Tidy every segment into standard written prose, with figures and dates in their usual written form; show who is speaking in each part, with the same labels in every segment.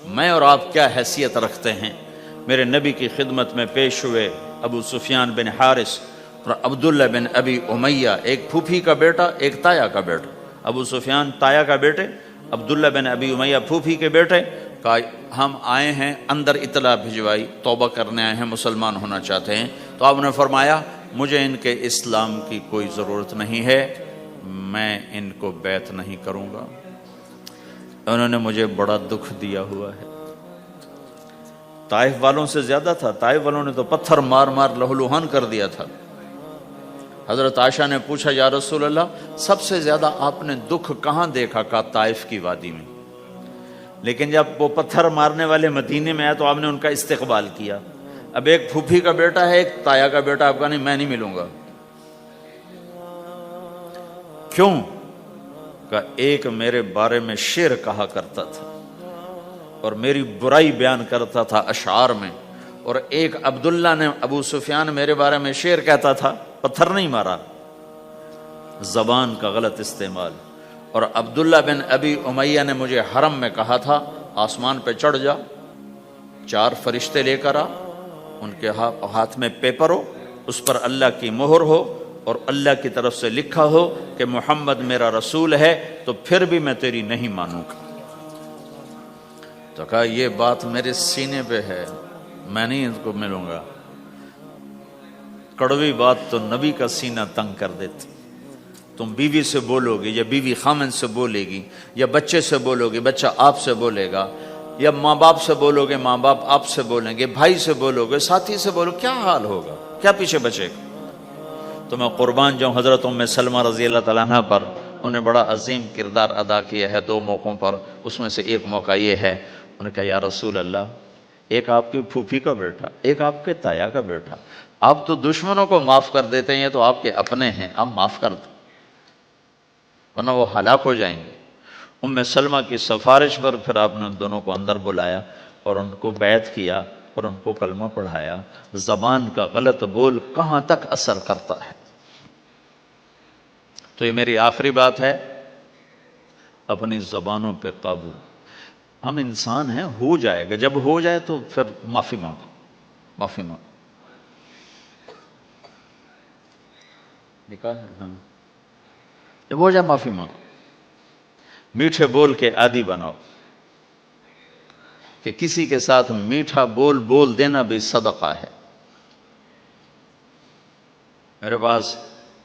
Speaker 1: میں اور آپ کیا حیثیت رکھتے ہیں؟ میرے نبی کی خدمت میں پیش ہوئے ابو سفیان بن حارث اور عبداللہ بن ابی امیہ، ایک پھوپھی کا بیٹا ایک تایا کا بیٹا، ابو سفیان تایا کا بیٹے، عبداللہ بن ابی امیہ پھوپھی کے بیٹے، کہا ہم آئے ہیں، اندر اطلاع بھجوائی، توبہ کرنے آئے ہیں، مسلمان ہونا چاہتے ہیں۔ تو آپ نے فرمایا مجھے ان کے اسلام کی کوئی ضرورت نہیں ہے، میں ان کو بیعت نہیں کروں گا، انہوں نے مجھے بڑا دکھ دیا ہوا ہے۔ طائف والوں سے زیادہ تھا، طائف والوں نے تو پتھر مار مار لہولوہان کر دیا تھا۔ حضرت عائشہ نے پوچھا یا رسول اللہ سب سے زیادہ آپ نے دکھ کہاں دیکھا؟ کہا طائف کی وادی میں، لیکن جب وہ پتھر مارنے والے مدینے میں آئے تو آپ نے ان کا استقبال کیا۔ اب ایک پھوپھی کا بیٹا ہے ایک تایا کا بیٹا، آپ کا نہیں، میں نہیں ملوں گا۔ کیوں؟ کہ ایک میرے بارے میں شعر کہا کرتا تھا اور میری برائی بیان کرتا تھا اشعار میں، اور ایک عبداللہ نے ابو سفیان میرے بارے میں شعر کہتا تھا، پتھر نہیں مارا، زبان کا غلط استعمال۔ اور عبداللہ بن ابی امیہ نے مجھے حرم میں کہا تھا آسمان پہ چڑھ جا، 4 فرشتے لے کر آ، ان کے ہاتھ میں پیپر ہو، اس پر اللہ کی مہر ہو اور اللہ کی طرف سے لکھا ہو کہ محمد میرا رسول ہے، تو پھر بھی میں تیری نہیں مانوں گا۔ تو کہا یہ بات میرے سینے پہ ہے، میں نہیں ان کو ملوں گا۔ کڑوی بات تو نبی کا سینہ تنگ کر دیتی۔ تم بیوی سے بولو گے یا بیوی خامن سے بولے گی، یا بچے سے بولو گے بچہ آپ سے بولے گا، یا ماں باپ سے بولو گے ماں باپ آپ سے بولیں گے، بھائی سے بولو گے، ساتھی سے بولو، کیا حال ہوگا؟ کیا پیچھے بچے گا؟ تو میں قربان جاؤں حضرت ام سلمہ رضی اللہ تعالیٰ عنہ پر، انہوں نے بڑا عظیم کردار ادا کیا ہے 2 موقعوں پر۔ اس میں سے ایک موقع یہ ہے، انہوں نے کہا یا رسول اللہ ایک آپ کی پھوپھی کا بیٹا ایک آپ کے تایا کا بیٹا، آپ تو دشمنوں کو معاف کر دیتے ہیں، یہ تو آپ کے اپنے ہیں، آپ معاف کر دیں ورنہ وہ ہلاک ہو جائیں گے۔ ام سلمہ کی سفارش پر پھر آپ نے ان دونوں کو اندر بلایا اور ان کو بیعت کیا اور ان کو کلمہ پڑھایا۔ زبان کا غلط بول کہاں تک اثر کرتا ہے۔ تو یہ میری آخری بات ہے، اپنی زبانوں پہ قابو۔ ہم انسان ہیں، ہو جائے گا، جب ہو جائے تو پھر معافی مانگو، معافی مانگو۔ نکاح ہے ہاں، جب ہو جائے معافی مانگو۔ میٹھے بول کے عادی بناؤ کہ کسی کے ساتھ میٹھا بول بول دینا بھی صدقہ ہے۔ میرے پاس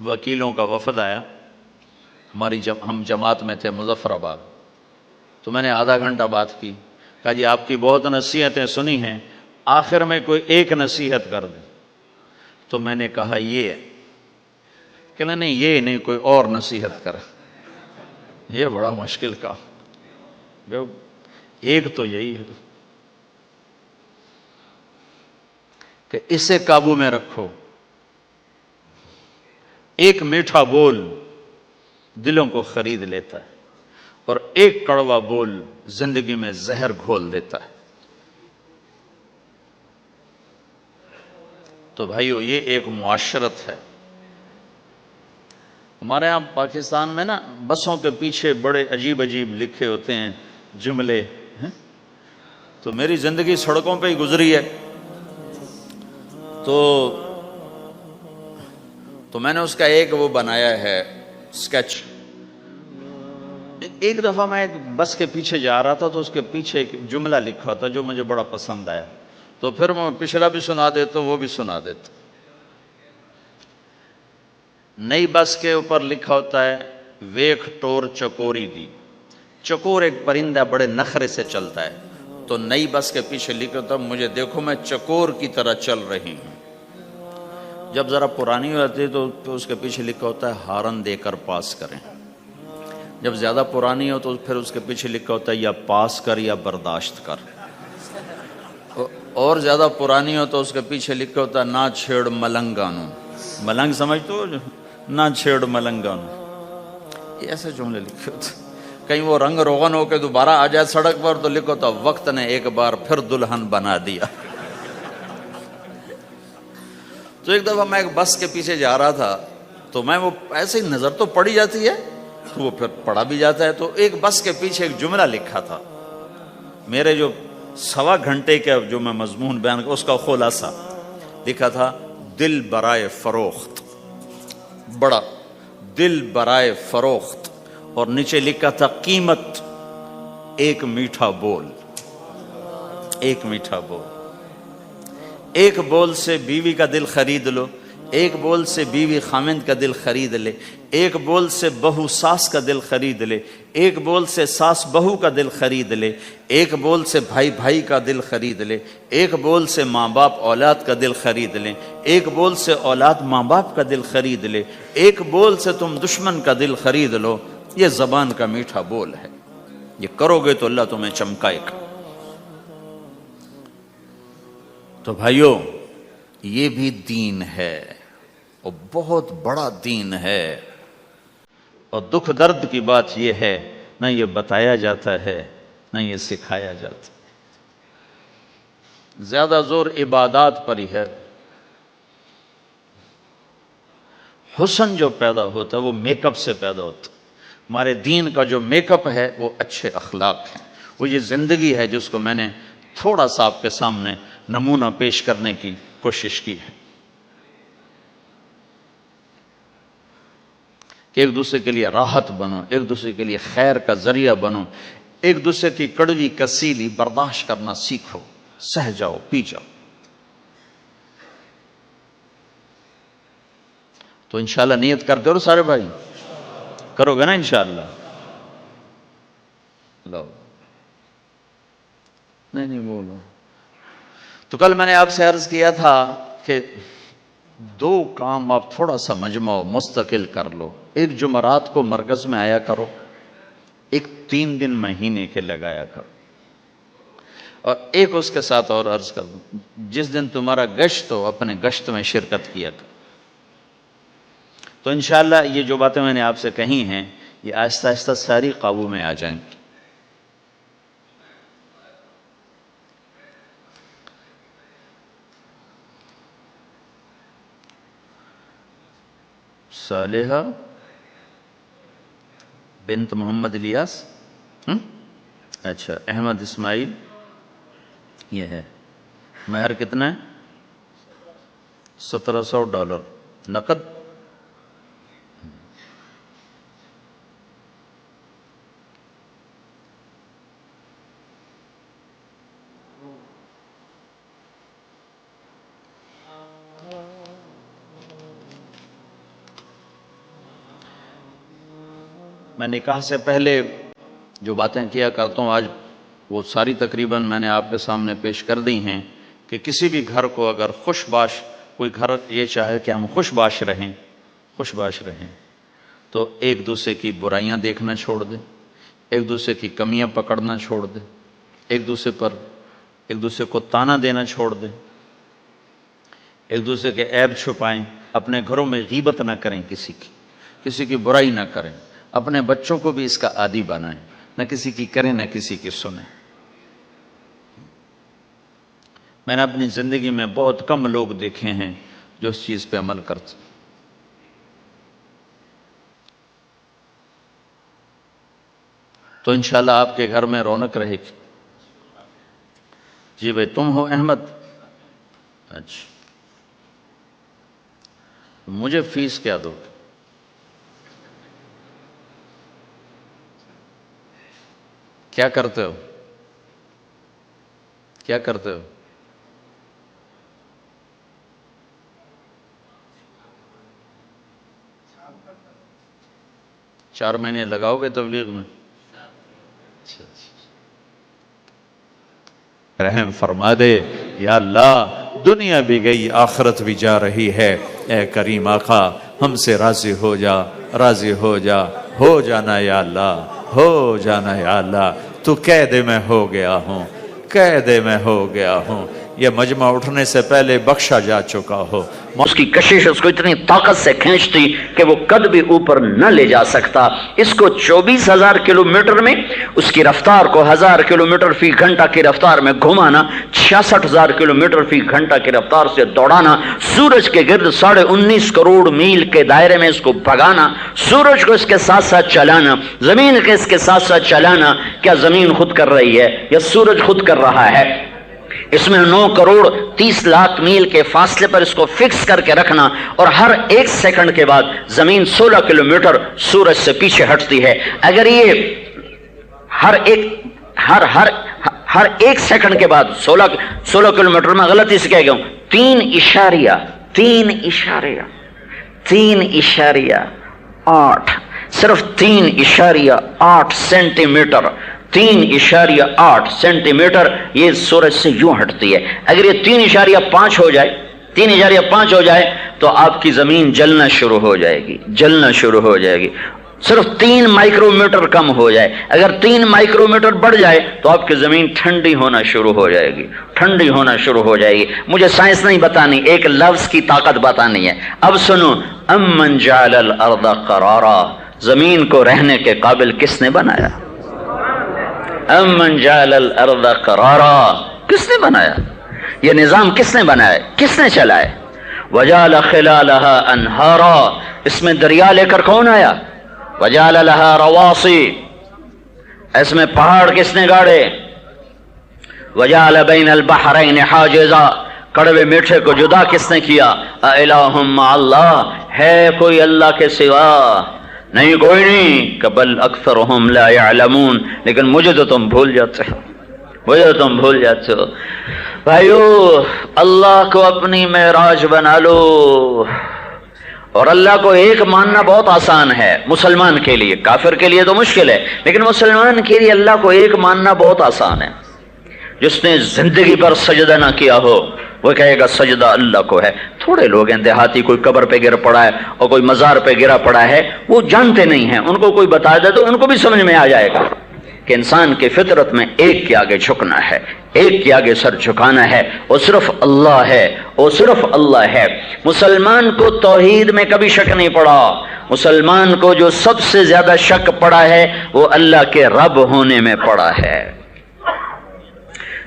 Speaker 1: وکیلوں کا وفد آیا، ہم جماعت میں تھے مظفر آباد، تو میں نے آدھا گھنٹہ بات کی، کہا جی آپ کی بہت نصیحتیں سنی ہیں، آخر میں کوئی ایک نصیحت کر دیں۔ تو میں نے کہا یہ کہ نہیں یہ نہیں، کوئی اور نصیحت کر۔ یہ بڑا مشکل کا، ایک تو یہی ہے کہ اسے قابو میں رکھو۔ ایک میٹھا بول دلوں کو خرید لیتا ہے اور ایک کڑوا بول زندگی میں زہر گھول دیتا ہے۔ تو بھائیو یہ ایک معاشرت ہے۔ ہمارے ہاں پاکستان میں نا بسوں کے پیچھے بڑے عجیب عجیب لکھے ہوتے ہیں جملے، تو میری زندگی سڑکوں پہ ہی گزری ہے، تو میں نے اس کا ایک وہ بنایا ہے سکیچ۔ ایک دفعہ میں ایک بس کے پیچھے جا رہا تھا تو اس کے پیچھے ایک جملہ لکھا تھا جو مجھے بڑا پسند آیا، تو پھر میں پچھلا بھی سنا دیتا ہوں وہ بھی سنا دیتا ہوں۔ نئی بس کے اوپر لکھا ہوتا ہے ویکھ ٹور چکوری دی۔ چکور ایک پرندہ بڑے نخرے سے چلتا ہے، تو نئی بس کے پیچھے لکھا ہوتا ہے مجھے دیکھو میں چکور کی طرح چل رہی ہوں۔ جب ذرا پرانی ہو جاتی ہے تو اس کے پیچھے لکھا ہوتا ہے ہارن دے کر پاس کریں۔ جب زیادہ پرانی ہو تو پھر اس کے پیچھے لکھا ہوتا ہے یا پاس کر یا برداشت کر۔ اور زیادہ پرانی ہو تو اس کے پیچھے لکھا ہوتا ہے نہ چھیڑ ملنگانو۔ ملنگ سمجھ تو نہ چھیڑ ملنگانو۔ یہ ایسے جملے لکھے ہوتے ہیں۔ کہیں وہ رنگ روغن ہو کے دوبارہ آ جائے سڑک پر تو لکھو تو وقت نے ایک بار پھر دلہن بنا دیا۔ تو ایک دفعہ میں ایک بس کے پیچھے جا رہا تھا تو میں وہ ایسے ہی نظر تو پڑی جاتی ہے تو وہ پھر پڑھا بھی جاتا ہے، تو ایک بس کے پیچھے ایک جملہ لکھا تھا میرے جو 1.25 گھنٹے کا جو میں مضمون بیان کر اس کا خلاصہ لکھا تھا، دل برائے فروخت، بڑا دل برائے فروخت، اور نیچے لکھا تھا قیمت ایک میٹھا بول، ایک میٹھا بول۔ ایک بول سے بیوی کا دل خرید لو، ایک بول سے بیوی خامند کا دل خرید لے، ایک بول سے بہو ساس کا دل خرید لے، ایک بول سے ساس بہو کا دل خرید لے، ایک بول سے بھائی بھائی کا دل خرید لے، ایک بول سے ماں باپ اولاد کا دل خرید لیں، ایک بول سے اولاد ماں باپ کا دل خرید لے، ایک بول سے تم دشمن کا دل خرید لو۔ یہ زبان کا میٹھا بول ہے، یہ کرو گے تو اللہ تمہیں چمکائے گا۔ تو بھائیو، یہ بھی دین ہے اور بہت بڑا دین ہے، اور دکھ درد کی بات یہ ہے نہ یہ بتایا جاتا ہے نہ یہ سکھایا جاتا ہے، زیادہ زور عبادات پر ہی ہے۔ حسن جو پیدا ہوتا ہے وہ میک اپ سے پیدا ہوتا ہے۔ ہمارے دین کا جو میک اپ ہے وہ اچھے اخلاق ہیں، وہ یہ زندگی ہے جس کو میں نے تھوڑا سا آپ کے سامنے نمونہ پیش کرنے کی کوشش کی ہے کہ ایک دوسرے کے لیے راحت بنو، ایک دوسرے کے لیے خیر کا ذریعہ بنو، ایک دوسرے کی کڑوی کسیلی برداشت کرنا سیکھو، سہ جاؤ، پی جاؤ۔ تو انشاءاللہ نیت کرتے ہو سارے بھائی؟ کرو گے نا انشاءاللہ؟ لو نہیں بولو۔ تو کل میں نے آپ سے عرض کیا تھا کہ 2 کام آپ تھوڑا سا مجمع مستقل کر لو۔ ایک جمعرات کو مرکز میں آیا کرو، ایک 3 دن مہینے کے لگایا کرو، اور ایک اس کے ساتھ اور عرض کر دوں، جس دن تمہارا گشت ہو اپنے گشت میں شرکت کیا کرو۔ تو انشاءاللہ یہ جو باتیں میں نے آپ سے کہی ہیں یہ آہستہ آہستہ ساری قابو میں آ جائیں گی۔ صالحہ بنت محمد الیاس، اچھا، احمد اسماعیل، یہ ہے۔ مہر کتنا ہے؟ $1700 نقد۔ میں نکاح سے پہلے جو باتیں کیا کرتا ہوں آج وہ ساری تقریباً میں نے آپ کے سامنے پیش کر دی ہیں کہ کسی بھی گھر کو اگر خوش باش، کوئی گھر یہ چاہے کہ ہم خوش باش رہیں تو ایک دوسرے کی برائیاں دیکھنا چھوڑ دیں، ایک دوسرے کی کمیاں پکڑنا چھوڑ دیں، ایک دوسرے کو تانا دینا چھوڑ دیں، ایک دوسرے کے عیب چھپائیں، اپنے گھروں میں غیبت نہ کریں، کسی کی برائی نہ کریں، اپنے بچوں کو بھی اس کا عادی بنائیں، نہ کسی کی کریں نہ کسی کی سنیں۔ میں نے اپنی زندگی میں بہت کم لوگ دیکھے ہیں جو اس چیز پہ عمل کرتے۔ تو انشاءاللہ آپ کے گھر میں رونق رہے گی۔ جی بھائی، تم ہو احمد؟ اچھا، مجھے فیس کیا دو؟ کیا کرتے ہو؟ کیا کرتے ہو؟ چار مہینے لگاؤ گے تبلیغ میں؟ رحم فرما دے یا اللہ، دنیا بھی گئی آخرت بھی جا رہی ہے، اے کریم آقا ہم سے راضی ہو جا، راضی ہو جا، ہو جانا یا اللہ، ہو جانا یا اللہ۔ تو قید میں ہو گیا ہوں، قید میں ہو گیا ہوں، یہ مجمع اٹھنے سے پہلے بخشا جا چکا ہو۔
Speaker 2: اس کی کشش اس کو اتنی طاقت سے کھینچتی کہ وہ قد بھی اوپر نہ لے جا سکتا۔ اس کو 24,000 کلومیٹر میں اس کی رفتار کو 1000 کلومیٹر فی گھنٹہ کی رفتار میں گھمانا، 66,000 کلومیٹر فی گھنٹہ کی رفتار سے دوڑانا، سورج کے گرد 19.5 کروڑ میل کے دائرے میں اس کو بھگانا، سورج کو اس کے ساتھ ساتھ چلانا، زمین کے اس کے ساتھ ساتھ چلانا۔ کیا زمین خود کر رہی ہے یا سورج خود کر رہا ہے؟ اس میں 9 کروڑ 30 لاکھ میل کے فاصلے پر اس کو فکس کر کے رکھنا، اور ہر 1 سیکنڈ کے بعد زمین 16 کلومیٹر سورج سے پیچھے ہٹتی ہے۔ اگر یہ ہر ایک سیکنڈ کے بعد 16 کلومیٹر میں غلطی سے کہہ گیا ہوں، 3.8 صرف 3.8 سینٹی میٹر، 3.8 سینٹی میٹر یہ سورج سے یوں ہٹتی ہے۔ اگر یہ 3.5 ہو جائے، 3.5 ہو جائے تو آپ کی زمین جلنا شروع ہو جائے گی، صرف 3 مائکرو میٹر کم ہو جائے۔ اگر 3 مائکرو میٹر بڑھ جائے تو آپ کی زمین ٹھنڈی ہونا شروع ہو جائے گی۔ مجھے سائنس نہیں بتانی، ایک لفظ کی طاقت بتانی ہے۔ اب سنو، امن جعل الارض قرارا، زمین کو رہنے کے قابل کس نے بنایا؟ امن جعل الارض قرارا، کس نے بنایا؟ یہ نظام کس نے بنایا؟ کس نے چلایا؟ وجعل خلالها انہارا، اس میں دریا لے کر کون آیا؟ وجعل لها رواسی، اس میں پہاڑ کس نے گاڑے؟ وجعل بین البحرین حاجزا، کڑوے میٹھے کو جدا کس نے کیا؟ اِلٰہٌ مع اللہ، ہے کوئی اللہ کے سوا؟ نہیں، کوئی نہیں۔ بل اکثرهم لا يعلمون، لیکن مجھے تو تم بھول جاتے ہو۔ بھائیو، اللہ کو اپنی معراج بنا لو، اور اللہ کو ایک ماننا بہت آسان ہے مسلمان کے لیے، کافر کے لیے تو مشکل ہے، لیکن مسلمان کے لیے اللہ کو ایک ماننا بہت آسان ہے۔ جس نے زندگی پر سجدہ نہ کیا ہو وہ کہے گا سجدہ اللہ کو ہے۔ تھوڑے لوگ ہیں دیہاتی، کوئی قبر پہ گر پڑا ہے اور کوئی مزار پہ گرا پڑا ہے، وہ جانتے نہیں ہیں، ان کو کوئی بتا دے تو ان کو بھی سمجھ میں آ جائے گا کہ انسان کی فطرت میں ایک کے آگے جھکنا ہے، ایک کے آگے سر جھکانا ہے، اور صرف اللہ ہے، اور صرف اللہ ہے۔ مسلمان کو توحید میں کبھی شک نہیں پڑا، مسلمان کو جو سب سے زیادہ شک پڑا ہے وہ اللہ کے رب ہونے میں پڑا ہے۔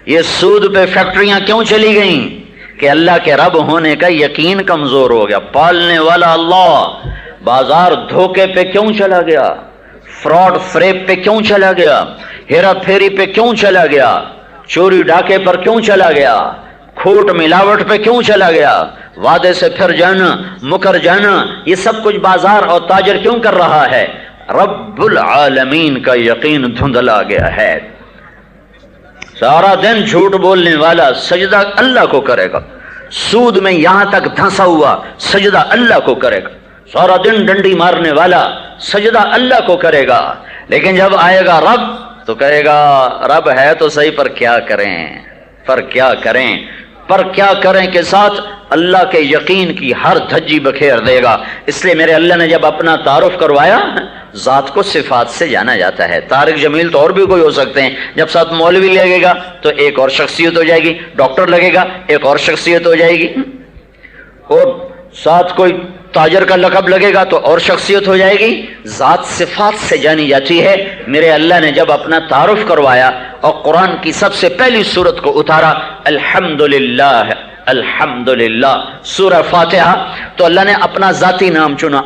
Speaker 2: یہ سود پہ فیکٹریاں کیوں چلی گئیں؟ کہ اللہ کے رب ہونے کا یقین کمزور ہو گیا۔ پالنے والا اللہ بازار دھوکے پہ کیوں چلا گیا؟ فراڈ فریب پہ کیوں چلا گیا؟ ہیرا پھیری پہ کیوں چلا گیا؟ چوری ڈاکے پر کیوں چلا گیا؟ کھوٹ ملاوٹ پہ کیوں چلا گیا؟ وعدے سے پھر جانا، مکر جانا، یہ سب کچھ بازار اور تاجر کیوں کر رہا ہے؟ رب العالمین کا یقین دھندلا گیا ہے۔ سارا دن جھوٹ بولنے والا سجدہ اللہ کو کرے گا، سود میں یہاں تک دھنسا ہوا سجدہ اللہ کو کرے گا، سارا دن ڈنڈی مارنے والا سجدہ اللہ کو کرے گا، لیکن جب آئے گا رب تو کہے گا رب ہے تو صحیح، پر کیا کریں کے ساتھ اللہ کے یقین کی ہر دھجی بکھیر دے گا۔ اس لیے میرے اللہ نے جب اپنا تعارف کروایا، ذات کو صفات سے جانا جاتا ہے۔ طارق جمیل تو اور بھی کوئی ہو سکتے ہیں، جب ساتھ مولوی لگے گا تو ایک اور شخصیت ہو جائے گی، ڈاکٹر لگے گا ایک اور شخصیت ہو جائے گی، اور ساتھ کوئی تاجر کا لقب لگے گا تو اور شخصیت ہو جائے گی۔ ذات صفات سے جانی جاتی ہے۔ میرے اللہ نے جب اپنا تعارف کروایا اور قرآن کی سب سے پہلی سورت کو اتارا، الحمدللہ سورہ فاتحہ، تو اللہ نے اپنا ذاتی نام چنا،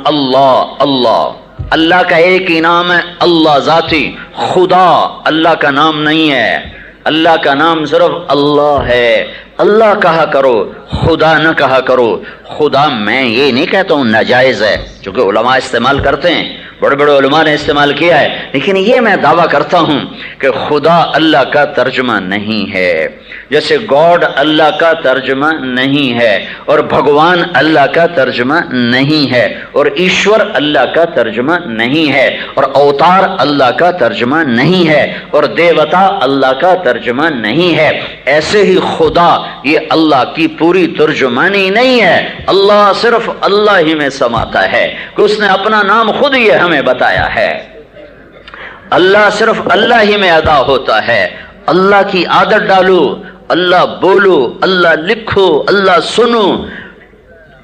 Speaker 2: اللہ کا ایک ہی نام ہے اللہ ذاتی، خدا اللہ کا نام نہیں ہے، اللہ کا نام صرف اللہ ہے۔ اللہ کہا کرو، خدا نہ کہا کرو۔ خدا میں یہ نہیں کہتا ہوں ناجائز ہے، چونکہ علماء استعمال کرتے ہیں، بڑے بڑے علماء نے استعمال کیا ہے، لیکن یہ میں دعویٰ کرتا ہوں کہ خدا اللہ کا ترجمہ نہیں ہے، جیسے گاڈ اللہ کا ترجمہ نہیں ہے، اور بھگوان اللہ کا ترجمہ نہیں ہے، اور ایشور اللہ کا ترجمہ نہیں ہے، اور اوتار اللہ کا ترجمہ نہیں ہے، اور دیوتا اللہ کا ترجمہ نہیں ہے۔ ایسے ہی خدا یہ اللہ کی پوری ترجمانی نہیں ہے، اللہ صرف اللہ ہی میں سماتا ہے، کہ اس نے اپنا نام خود یہ ہمیں بتایا ہے۔ اللہ صرف اللہ ہی میں ادا ہوتا ہے۔ اللہ کی عادت ڈالو، اللہ بولو، اللہ لکھو، اللہ سنو،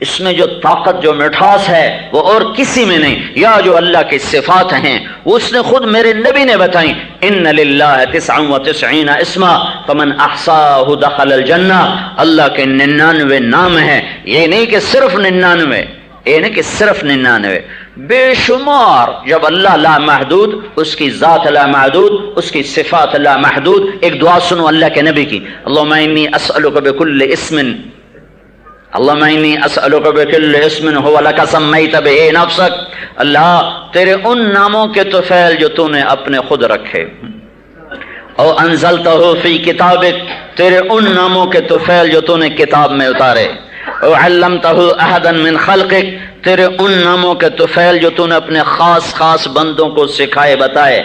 Speaker 2: اس میں جو طاقت، جو مٹھاس ہے وہ اور کسی میں نہیں۔ یا جو اللہ کی صفات ہیں وہ اس نے خود میرے نبی نے بتائیں، ان للہ 99 اسما فمن احصاہ دخل الجنہ، اللہ کے 99 نام ہیں، یہ نہیں کہ صرف 99، یہ نہیں کہ صرف 99، بے شمار۔ جب اللہ لا محدود، اس کی ذات لا محدود، اس کی صفات لا محدود۔ ایک دعا سنو اللہ کے نبی کی، اللہم انی اسألک بکل اسم، اللہم انی اسألک بکل اسم هو لک سمیت بہ نفسک، اللہ تیرے ان ناموں کے طفیل جو تو نے اپنے خود رکھے، او انزلتہ فی کتابک، تیرے ان ناموں کے طفیل جو تو نے کتاب میں اتارے، او علمتہ احدا من خلقک، تیرے ان ناموں کے طفیل جو تو نے اپنے خاص خاص بندوں کو سکھائے بتائے،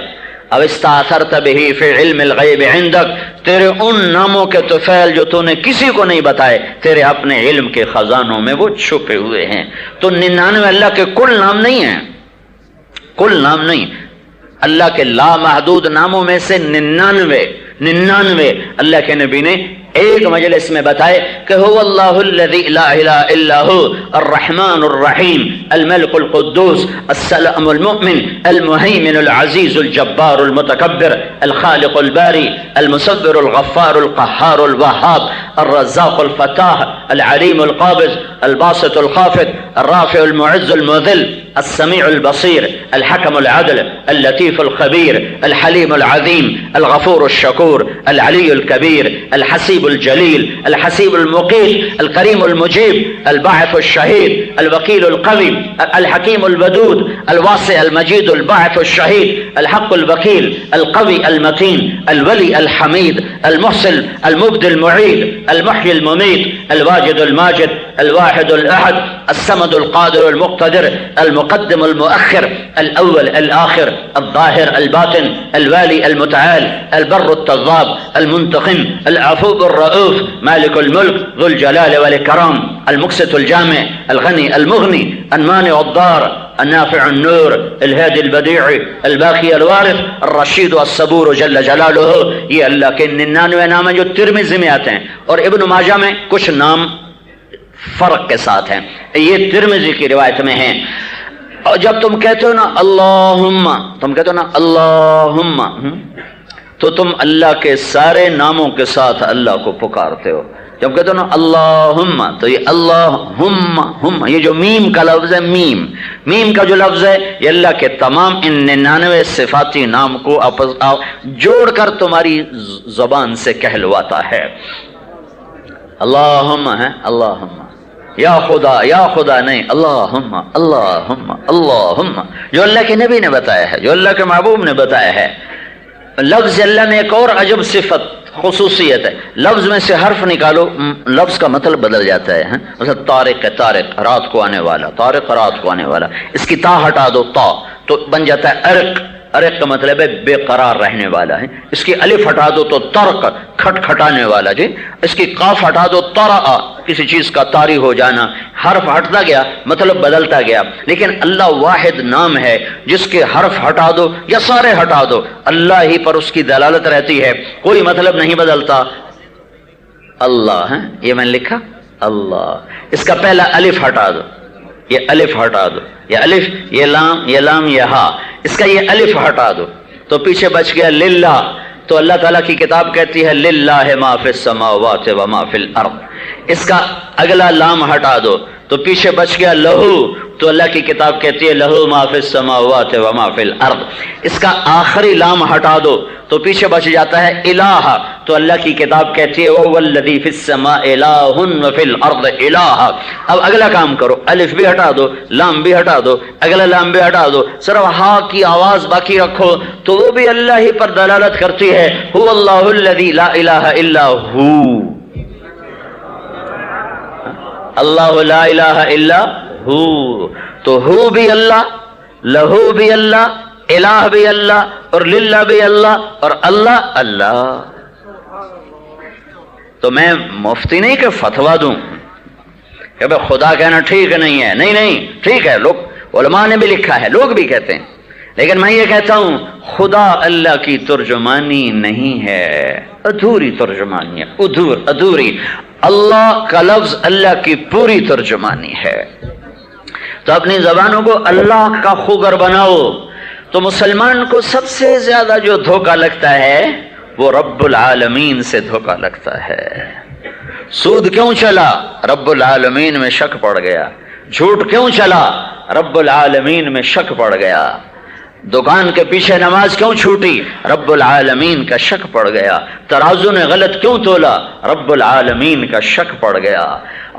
Speaker 2: او استاثرت بہ فی علم الغیب عندک، تیرے ان ناموں کے طفیل جو تو نے کسی کو نہیں بتائے، تیرے اپنے علم کے خزانوں میں وہ چھپے ہوئے ہیں۔ تو 99 اللہ کے کل نام نہیں ہیں، کل نام نہیں، اللہ کے لامحدود ناموں میں سے 99 اللہ کے نبی نے ایک مجلس میں بتائے کہ هو اللہ الذی لا الہ الا هو الرحمن الرحیم الملک القدوس السلام المؤمن المہیمن العزیز الجبار المتکبر الخالق الباری المصور الغفار القہار الوہاب الرزاق الفتاح العلیم القابض الباسط الخافض الرافع المعز المذل السميع البصير الحكم العدل اللطيف الخبير الحليم العظيم الغفور الشكور العلي الكبير الحسيب الجليل الحسيب المقيت الكريم المجيب الباعث الشهيد الوكيل القوي الحكيم الودود الواسع المجيد الباعث الشهيد الحق الوكيل القوي المتين الولي الحميد المحسن المبدي المعيد المحيي المميت الواجد الماجد الواحد الأحد الصمد القادر المقتدر المقدم المؤخر الأول الآخر الظاهر الباطن الوالي المتعال البر التواب المنتقم العفو الرؤوف مالك الملك ذو الجلال والإكرام المقسط الجامع الغني المغني المانع الضار النافع النور الهادي البديع الباقي الوارث الرشيد الصبور جل جلالہ۔ یہ اللہ کے 99 نام ہیں جو ترمذی میں آتے ہیں، اور ابن ماجہ میں کچھ نام فرق کے ساتھ ہیں، یہ ترمذی کی روایت میں ہیں۔ اور جب تم کہتے ہو نا اللہم، تم کہتے ہو نا اللہم، تو تم اللہ کے سارے ناموں کے ساتھ اللہ کو پکارتے ہو۔ جب کہتے ہو نا اللہم، تو یہ اللہم، یہ جو میم کا لفظ ہے، میم کا جو لفظ ہے، یہ اللہ کے تمام ان 99 صفاتی نام کو جوڑ کر تمہاری زبان سے کہلواتا ہے۔ اللہم ہے، اللہم، یا خدا نہیں، اللہم اللہم اللہم، جو اللہ کے نبی نے بتایا ہے، جو اللہ کے محبوب نے بتایا ہے۔ لفظ اللہ میں ایک اور عجب صفت، خصوصیت ہے، لفظ میں سے حرف نکالو، لفظ کا مطلب بدل جاتا ہے۔ مثلا طارق ہے، طارق رات کو آنے والا، طارق رات کو آنے والا، اس کی تا ہٹا دو، تا تو بن جاتا ہے ارق، ارق کا مطلب ہے بے قرار رہنے والا ہے۔ اس کی الف ہٹا دو تو ترق، کھٹکھٹانے والا جی۔ اس کی قاف ہٹا دو، طرأ، کسی چیز کا طاری ہو جانا۔ حرف ہٹتا گیا، مطلب بدلتا گیا۔ لیکن اللہ واحد نام ہے جس کے حرف ہٹا دو یا سارے ہٹا دو، اللہ ہی پر اس کی دلالت رہتی ہے، کوئی مطلب نہیں بدلتا۔ اللہ ہے، یہ میں نے لکھا اللہ، اس کا پہلا الف ہٹا دو، یہ الف ہٹا دو، یہ الف، یہ لام، یہ ہا، اس کا یہ الف ہٹا دو تو پیچھے بچ گیا للہ۔ تو اللہ تعالیٰ کی کتاب کہتی ہے للہ ما فی السماوات و ما فی الارض، اس کا اگلا لام ہٹا دو تو پیچھے بچ گیا لہو، تو اللہ کی کتاب کہتی ہے لہو ما فی السماوات و ما فی الارض، اس کا آخری لام ہٹا دو تو پیچھے بچ جاتا ہے الہ، تو اللہ کی کتاب کہتی ہے وَهُوَ الَّذِي فِي السَّمَاءِ إِلَٰهٌ وَفِي الْأَرْضِ إِلَٰهٌ۔ اب اگلا کام کرو، الف بھی ہٹا دو، لام بھی ہٹا دو، اگلا لام بھی ہٹا دو، صرف ہا کی آواز باقی رکھو تو وہ بھی اللہ ہی پر دلالت کرتی ہے، هُوَ اللَّهُ الَّذِي لَا إِلَٰهَ إِلَّا هُوَ، اللہ لا الہ الا ہو، تو ہو بھی اللہ، لہو بھی اللہ، الہ بھی اللہ، اور للہ بھی اللہ، اور اللہ اللہ۔ تو میں مفتی نہیں کہ فتویٰ دوں کہ بھئی خدا کہنا ٹھیک نہیں ہے، نہیں ٹھیک ہے، لوگ علماء نے بھی لکھا ہے، لوگ بھی کہتے ہیں، لیکن میں یہ کہتا ہوں خدا اللہ کی ترجمانی نہیں ہے، ادھوری ترجمانی ہے، ادھوری۔ اللہ کا لفظ اللہ کی پوری ترجمانی ہے۔ تو اپنی زبانوں کو اللہ کا خوگر بناؤ۔ تو مسلمان کو سب سے زیادہ جو دھوکہ لگتا ہے وہ رب العالمین سے دھوکہ لگتا ہے۔ سود کیوں چلا؟ رب العالمین میں شک پڑ گیا۔ جھوٹ کیوں چلا؟ رب العالمین میں شک پڑ گیا۔ دکان کے پیچھے نماز کیوں چھوٹی؟ رب العالمین کا شک پڑ گیا۔ ترازو نے غلط کیوں تولا؟ رب العالمین کا شک پڑ گیا۔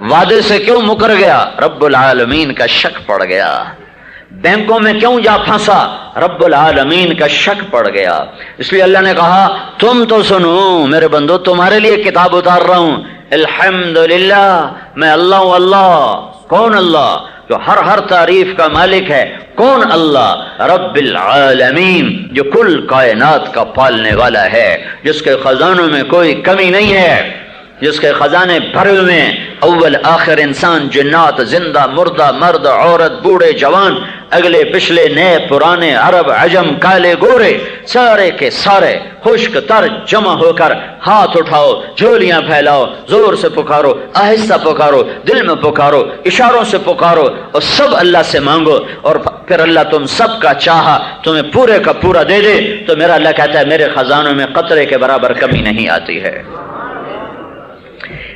Speaker 2: وعدے سے کیوں مکر گیا؟ رب العالمین کا شک پڑ گیا۔ بینکوں میں کیوں جا پھنسا؟ رب العالمین کا شک پڑ گیا۔ اس لیے اللہ نے کہا تم تو سنو میرے بندو، تمہارے لیے کتاب اتار رہا ہوں، الحمدللہ میں اللہ ہوں۔ اللہ کون؟ اللہ جو ہر تعریف کا مالک ہے۔ کون؟ اللہ رب العالمین جو کل کائنات کا پالنے والا ہے، جس کے خزانوں میں کوئی کمی نہیں ہے، جس کے خزانے بھرے ہوئے ہیں، اول آخر انسان، جنات، زندہ مردہ، مرد عورت، بوڑھے جوان، اگلے پچھلے، نئے پرانے، عرب عجم، کالے گورے، سارے کے سارے خشک تر جمع ہو کر ہاتھ اٹھاؤ، جھولیاں پھیلاؤ، زور سے پکارو، آہستہ پکارو، دل میں پکارو، اشاروں سے پکارو، اور سب اللہ سے مانگو، اور پھر اللہ تم سب کا چاہا تمہیں پورے کا پورا دے دے۔ تو میرا اللہ کہتا ہے میرے خزانوں میں قطرے کے برابر کمی نہیں آتی ہے۔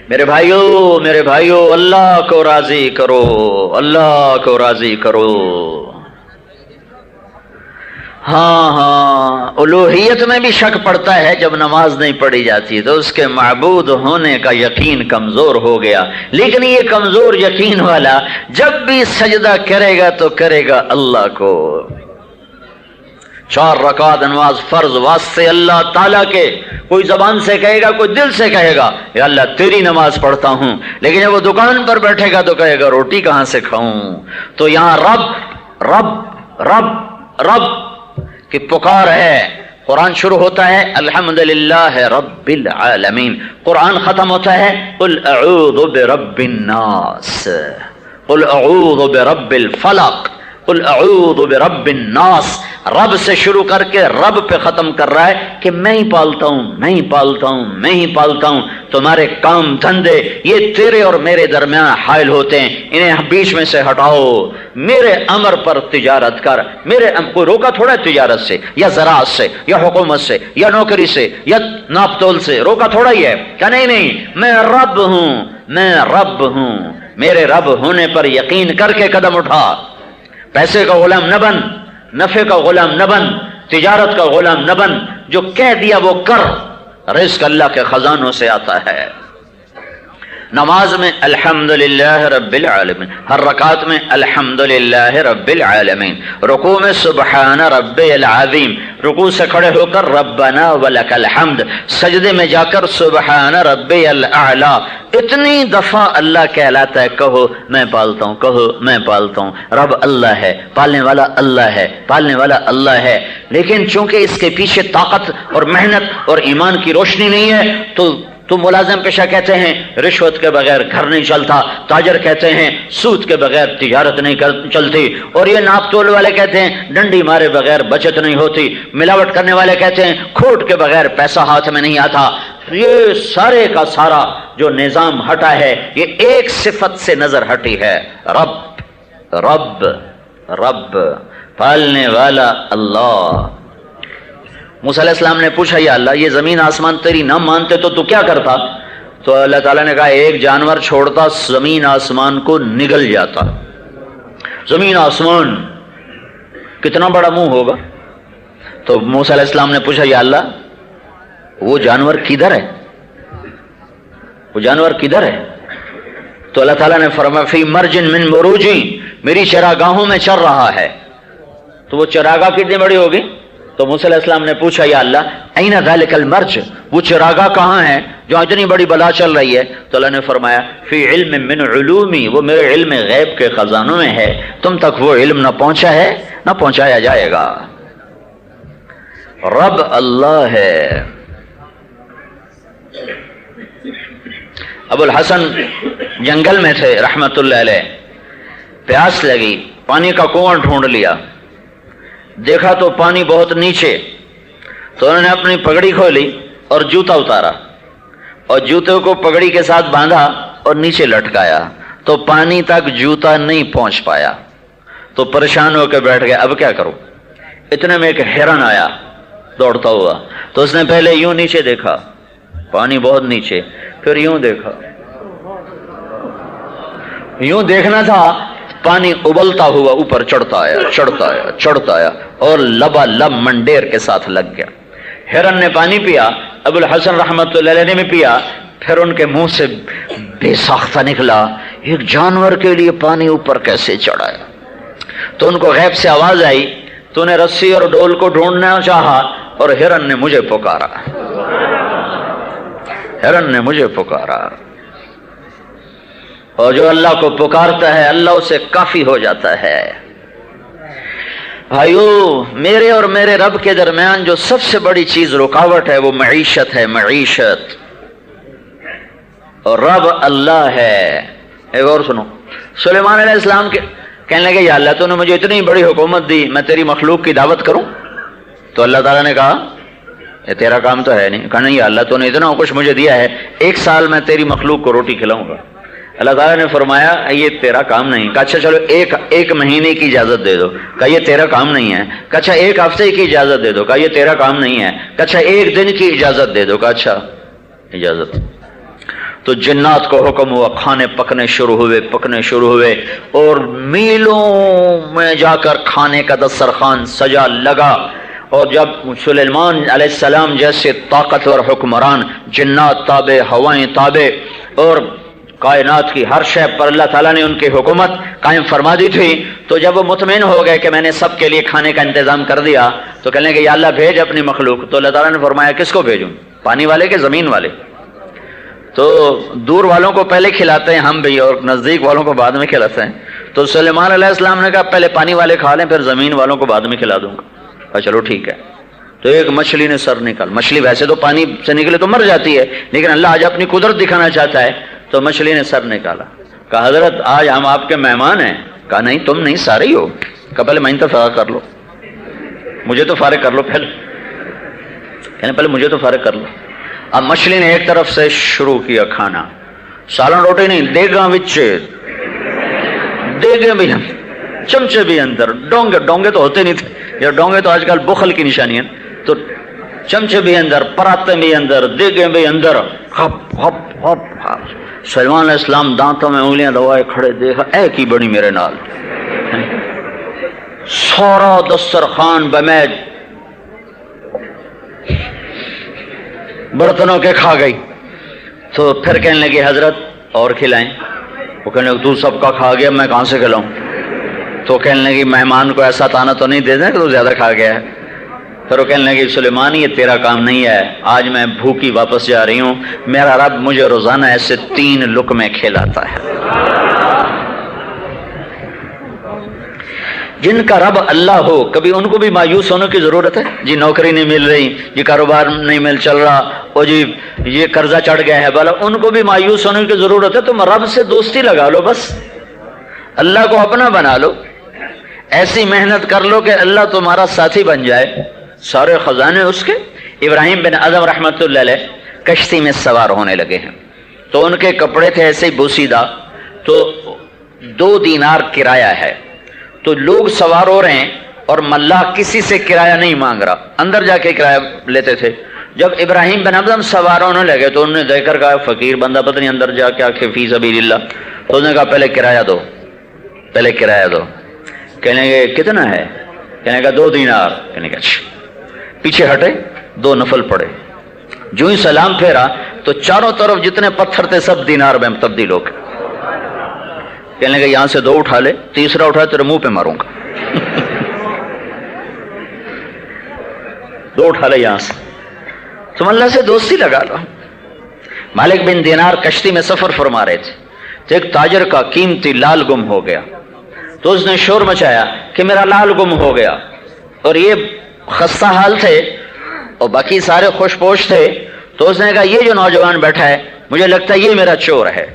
Speaker 2: میرے بھائیو اللہ کو راضی کرو، اللہ کو راضی کرو۔ ہاں الوہیت میں بھی شک پڑتا ہے جب نماز نہیں پڑھی جاتی، تو اس کے معبود ہونے کا یقین کمزور ہو گیا۔ لیکن یہ کمزور یقین والا جب بھی سجدہ کرے گا تو کرے گا اللہ کو۔ 4 رکعت نماز فرض واسطے اللہ تعالیٰ کے، کوئی زبان سے کہے گا، کوئی دل سے کہے گا یا اللہ تیری نماز پڑھتا ہوں، لیکن جب وہ دکان پر بیٹھے گا تو کہے گا روٹی کہاں سے کھاؤں۔ تو یہاں رب رب رب رب کی پکار ہے۔ قرآن شروع ہوتا ہے الحمدللہ رب العالمین، قرآن ختم ہوتا ہے قل اعوذ برب الناس، قل اعوذ برب الفلق، قل اعوذ برب الناس۔ رب سے شروع کر کے رب پہ ختم کر رہا ہے کہ میں ہی پالتا ہوں، میں ہی پالتا ہوں، میں ہی پالتا ہوں۔ تمہارے کام دھندے یہ تیرے اور میرے درمیان حائل ہوتے ہیں، انہیں بیچ میں سے ہٹاؤ، میرے امر پر تجارت کر۔ میرے کوئی روکا تھوڑا ہے تجارت سے یا زراعت سے یا حکومت سے یا نوکری سے یا ناپ تول سے، روکا تھوڑا ہی ہے کہ نہیں میں رب ہوں، میں رب ہوں۔ میرے رب ہونے پر یقین کر کے قدم اٹھا۔ پیسے کا غلام نہ بن، نفع کا غلام نہ بن، تجارت کا غلام نہ بن، جو کہہ دیا وہ کر۔ رزق اللہ کے خزانوں سے آتا ہے۔ نماز میں الحمدللہ رب العالمین، ہر رکعت میں الحمدللہ رب العالمین، رکوع میں سبحان ربی العظیم، رکوع سے کھڑے ہو کر ربنا ولک الحمد، سجدے میں جا کر سبحان ربی الاعلی۔ اتنی دفعہ اللہ کہلاتا ہے کہو میں پالتا ہوں، کہو میں پالتا ہوں۔ رب اللہ ہے، پالنے والا اللہ ہے، پالنے والا اللہ ہے۔ لیکن چونکہ اس کے پیچھے طاقت اور محنت اور ایمان کی روشنی نہیں ہے تو ملازم پیشہ کہتے ہیں رشوت کے بغیر گھر نہیں چلتا، تاجر کہتے ہیں سود کے بغیر تجارت نہیں چلتی، اور یہ ناپ تول والے کہتے ہیں ڈنڈی مارے بغیر بچت نہیں ہوتی، ملاوٹ کرنے والے کہتے ہیں کھوٹ کے بغیر پیسہ ہاتھ میں نہیں آتا۔ یہ سارے کا سارا جو نظام ہٹا ہے یہ ایک صفت سے نظر ہٹی ہے، رب رب رب، پالنے والا اللہ۔ موسیٰ علیہ السلام نے پوچھا یا اللہ یہ زمین آسمان تیری نہ مانتے تو کیا کرتا؟ تو اللہ تعالیٰ نے کہا ایک جانور چھوڑتا زمین آسمان کو نگل جاتا۔ زمین آسمان کتنا بڑا منہ ہوگا؟ تو موسیٰ علیہ السلام نے پوچھا یا اللہ وہ جانور کدھر ہے؟ وہ جانور کدھر ہے؟ تو اللہ تعالیٰ نے فرمایا فی مرج من مروجی، میری چراگاہوں میں چر رہا ہے۔ تو وہ چراگاہ کتنی بڑی ہوگی؟ تو موسیٰ علیہ السلام نے پوچھا یا اللہ این ذالک المرج، وہ چراگاہ کہاں ہے جو اتنی بڑی بلا چل رہی ہے؟ تو اللہ نے فرمایا فی علم من علومی، وہ میرے علم غیب کے خزانوں میں ہے، تم تک وہ علم نہ پہنچا ہے نہ پہنچایا جائے گا۔ رب اللہ ہے۔ ابو الحسن جنگل میں تھے رحمت اللہ علیہ، پیاس لگی، پانی کا کنواں ڈھونڈ لیا، دیکھا تو پانی بہت نیچے، تو انہوں نے اپنی پگڑی کھولی اور جوتا اتارا اور جوتے کو پگڑی کے ساتھ باندھا اور نیچے لٹکایا، تو پانی تک جوتا نہیں پہنچ پایا، تو پریشان ہو کے بیٹھ گئے اب کیا کروں۔ اتنے میں ایک ہرن آیا دوڑتا ہوا، تو اس نے پہلے یوں نیچے دیکھا، پانی بہت نیچے، پھر یوں دیکھا، یوں دیکھنا تھا، پانی ابلتا ہوا اوپر چڑھتا آیا چڑھتا آیا چڑھتا آیا اور لبا لب منڈیر کے ساتھ لگ گیا۔ ہرن نے پانی پیا، ابو الحسن رحمت اللہ علیہ نے بھی پیا، پھر ان کے منہ سے بے ساختہ نکلا ایک جانور کے لیے پانی اوپر کیسے چڑھایا۔ تو ان کو غیب سے آواز آئی، تو نے رسی اور ڈول کو ڈھونڈنا چاہا اور ہرن نے مجھے پکارا، ہرن نے مجھے پکارا۔ اور جو اللہ کو پکارتا ہے اللہ اسے کافی ہو جاتا ہے۔ بھائیو، میرے اور میرے رب کے درمیان جو سب سے بڑی چیز رکاوٹ ہے وہ معیشت ہے، معیشت، اور رب اللہ ہے۔ ایک اور سنو، سلیمان علیہ السلام کے کہنے لگے یا اللہ تو نے مجھے اتنی بڑی حکومت دی، میں تیری مخلوق کی دعوت کروں؟ تو اللہ تعالیٰ نے کہا یہ تیرا کام تو ہے نہیں۔ کہا نہیں یا اللہ تو نے اتنا کچھ مجھے دیا ہے، 1 سال میں تیری مخلوق کو روٹی کھلاؤں گا۔ اللہ تعالیٰ نے فرمایا یہ تیرا کام نہیں۔ کہا اچھا چلو ایک مہینے کی اجازت دے دو۔ کہا یہ تیرا کام نہیں ہے۔ کہا اچھا 1 ہفتے کی اجازت دے دو۔ کہا یہ تیرا کام نہیں ہے۔ کہا اچھا 1 دن کی اجازت دے دو۔ کہا اچھا اجازت۔ تو جنات کو حکم ہوا، کھانے پکنے شروع ہوئے اور میلوں میں جا کر کھانے کا دسترخوان سجا لگا۔ اور جب سلیمان علیہ السلام جیسے طاقتور حکمران، جنات تابع، ہوائیں تابع، اور کائنات کی ہر شے پر اللہ تعالیٰ نے ان کی حکومت قائم فرما دی تھی، تو جب وہ مطمئن ہو گئے کہ میں نے سب کے لیے کھانے کا انتظام کر دیا، تو کہنے کہ یا اللہ بھیج اپنی مخلوق۔ تو اللہ تعالیٰ نے فرمایا کس کو بھیجوں، پانی والے کہ زمین والے؟ تو دور والوں کو پہلے کھلاتے ہیں ہم بھی، اور نزدیک والوں کو بعد میں کھلاتے ہیں۔ تو سلیمان علیہ السلام نے کہا پہلے پانی والے کھا لیں، پھر زمین والوں کو بعد میں کھلا دوں گا۔ چلو ٹھیک ہے۔ تو ایک مچھلی نے سر نکال، مچھلی ویسے تو پانی سے نکلے تو مر جاتی ہے، لیکن اللہ آج اپنی قدرت دکھانا چاہتا ہے، تو مچھلی نے سر نکالا۔ کہا حضرت آج ہم آپ کے مہمان ہیں۔ کہا نہیں تم نہیں، سارے ہی ہو۔ کہا پہلے میں تو فارغ کر لو، مجھے تو فارغ کر لو پہلے مجھے تو فارغ کر لو۔ اب مچھلی نے ایک طرف سے شروع کیا کھانا، سالن روٹی نہیں، دیگاں وچے، دیگیں بھی چمچے بھی اندر، ڈونگے تو ہوتے نہیں تھے، یا ڈونگے تو آج کل بخل کی نشانی ہے، تو چمچے بھی اندر، پراتے بھی اندر، دیگیں بھی اندر، ہپ ہپ ہپ ہپ۔ سلیمان علیہ السلام دانتوں میں انگلیاں دبائے کھڑے، دیکھا اے کی بڑی میرے نال، سارا دسترخوان بمیج برتنوں کے کھا گئی۔ تو پھر کہنے لگی حضرت اور کھلائیں؟ وہ کہنے لگے تو سب کا کھا گیا، میں کہاں سے کھلاؤں؟ تو کہنے لگی مہمان کو ایسا تانا تو نہیں دے دیں کہ تو زیادہ کھا گیا ہے۔ پھر وہ کہنے لگی سلیمان یہ تیرا کام نہیں ہے، آج میں بھوکی واپس جا رہی ہوں، میرا رب مجھے روزانہ ایسے 3 لقمے کھلاتا ہے۔ جن کا رب اللہ ہو کبھی ان کو بھی مایوس ہونے کی ضرورت ہے؟ جی نوکری نہیں مل رہی، جی کاروبار نہیں چل رہا، اور جی یہ قرضہ چڑھ گیا ہے، بھلا ان کو بھی مایوس ہونے کی ضرورت ہے؟ تم رب سے دوستی لگا لو، بس اللہ کو اپنا بنا لو، ایسی محنت کر لو کہ اللہ تمہارا ساتھی بن جائے، سارے خزانے اس کے۔ ابراہیم بن ادم رحمت اللہ علیہ کشتی میں سوار ہونے لگے ہیں، تو ان کے کپڑے تھے ایسے ہی بوسیدہ، تو 2 دینار کرایہ ہے، تو لوگ سوار ہو رہے ہیں اور ملاح کسی سے کرایہ نہیں مانگ رہا، اندر جا کے کرایہ لیتے تھے۔ جب ابراہیم بن ادم سوار ہونے لگے تو انہوں نے دیکھ کر کہا فقیر بندہ پتہ نہیں اندر جا کے آکے فی سبیل اللہ، تو انہوں نے کہا پہلے کرایہ دو، پہلے کرایہ دو۔ کہنے لگے کتنا ہے؟ کہنے کا 2 دینار۔ کہنے کا اچھا۔ پیچھے ہٹے، 2 نفل پڑے، جو ہی سلام پھیرا تو چاروں طرف جتنے پتھر تھے سب دینار میں تبدیل ہو گئے۔ کہنے لگے یہاں سے 2 اٹھا لے، تیسرا اٹھا تیرے منہ پہ ماروں گا۔ 2 اٹھا لے یہاں سے، تم اللہ سے دوستی لگا لو۔ مالک بن دینار کشتی میں سفر فرما رہے تھے، تو ایک تاجر کا قیمتی لال گم ہو گیا، تو اس نے شور مچایا کہ میرا لال گم ہو گیا، اور یہ خستہ حال تھے اور باقی سارے خوش پوش تھے، تو اس نے کہا یہ جو نوجوان بیٹھا ہے مجھے لگتا ہے یہ میرا چور ہے۔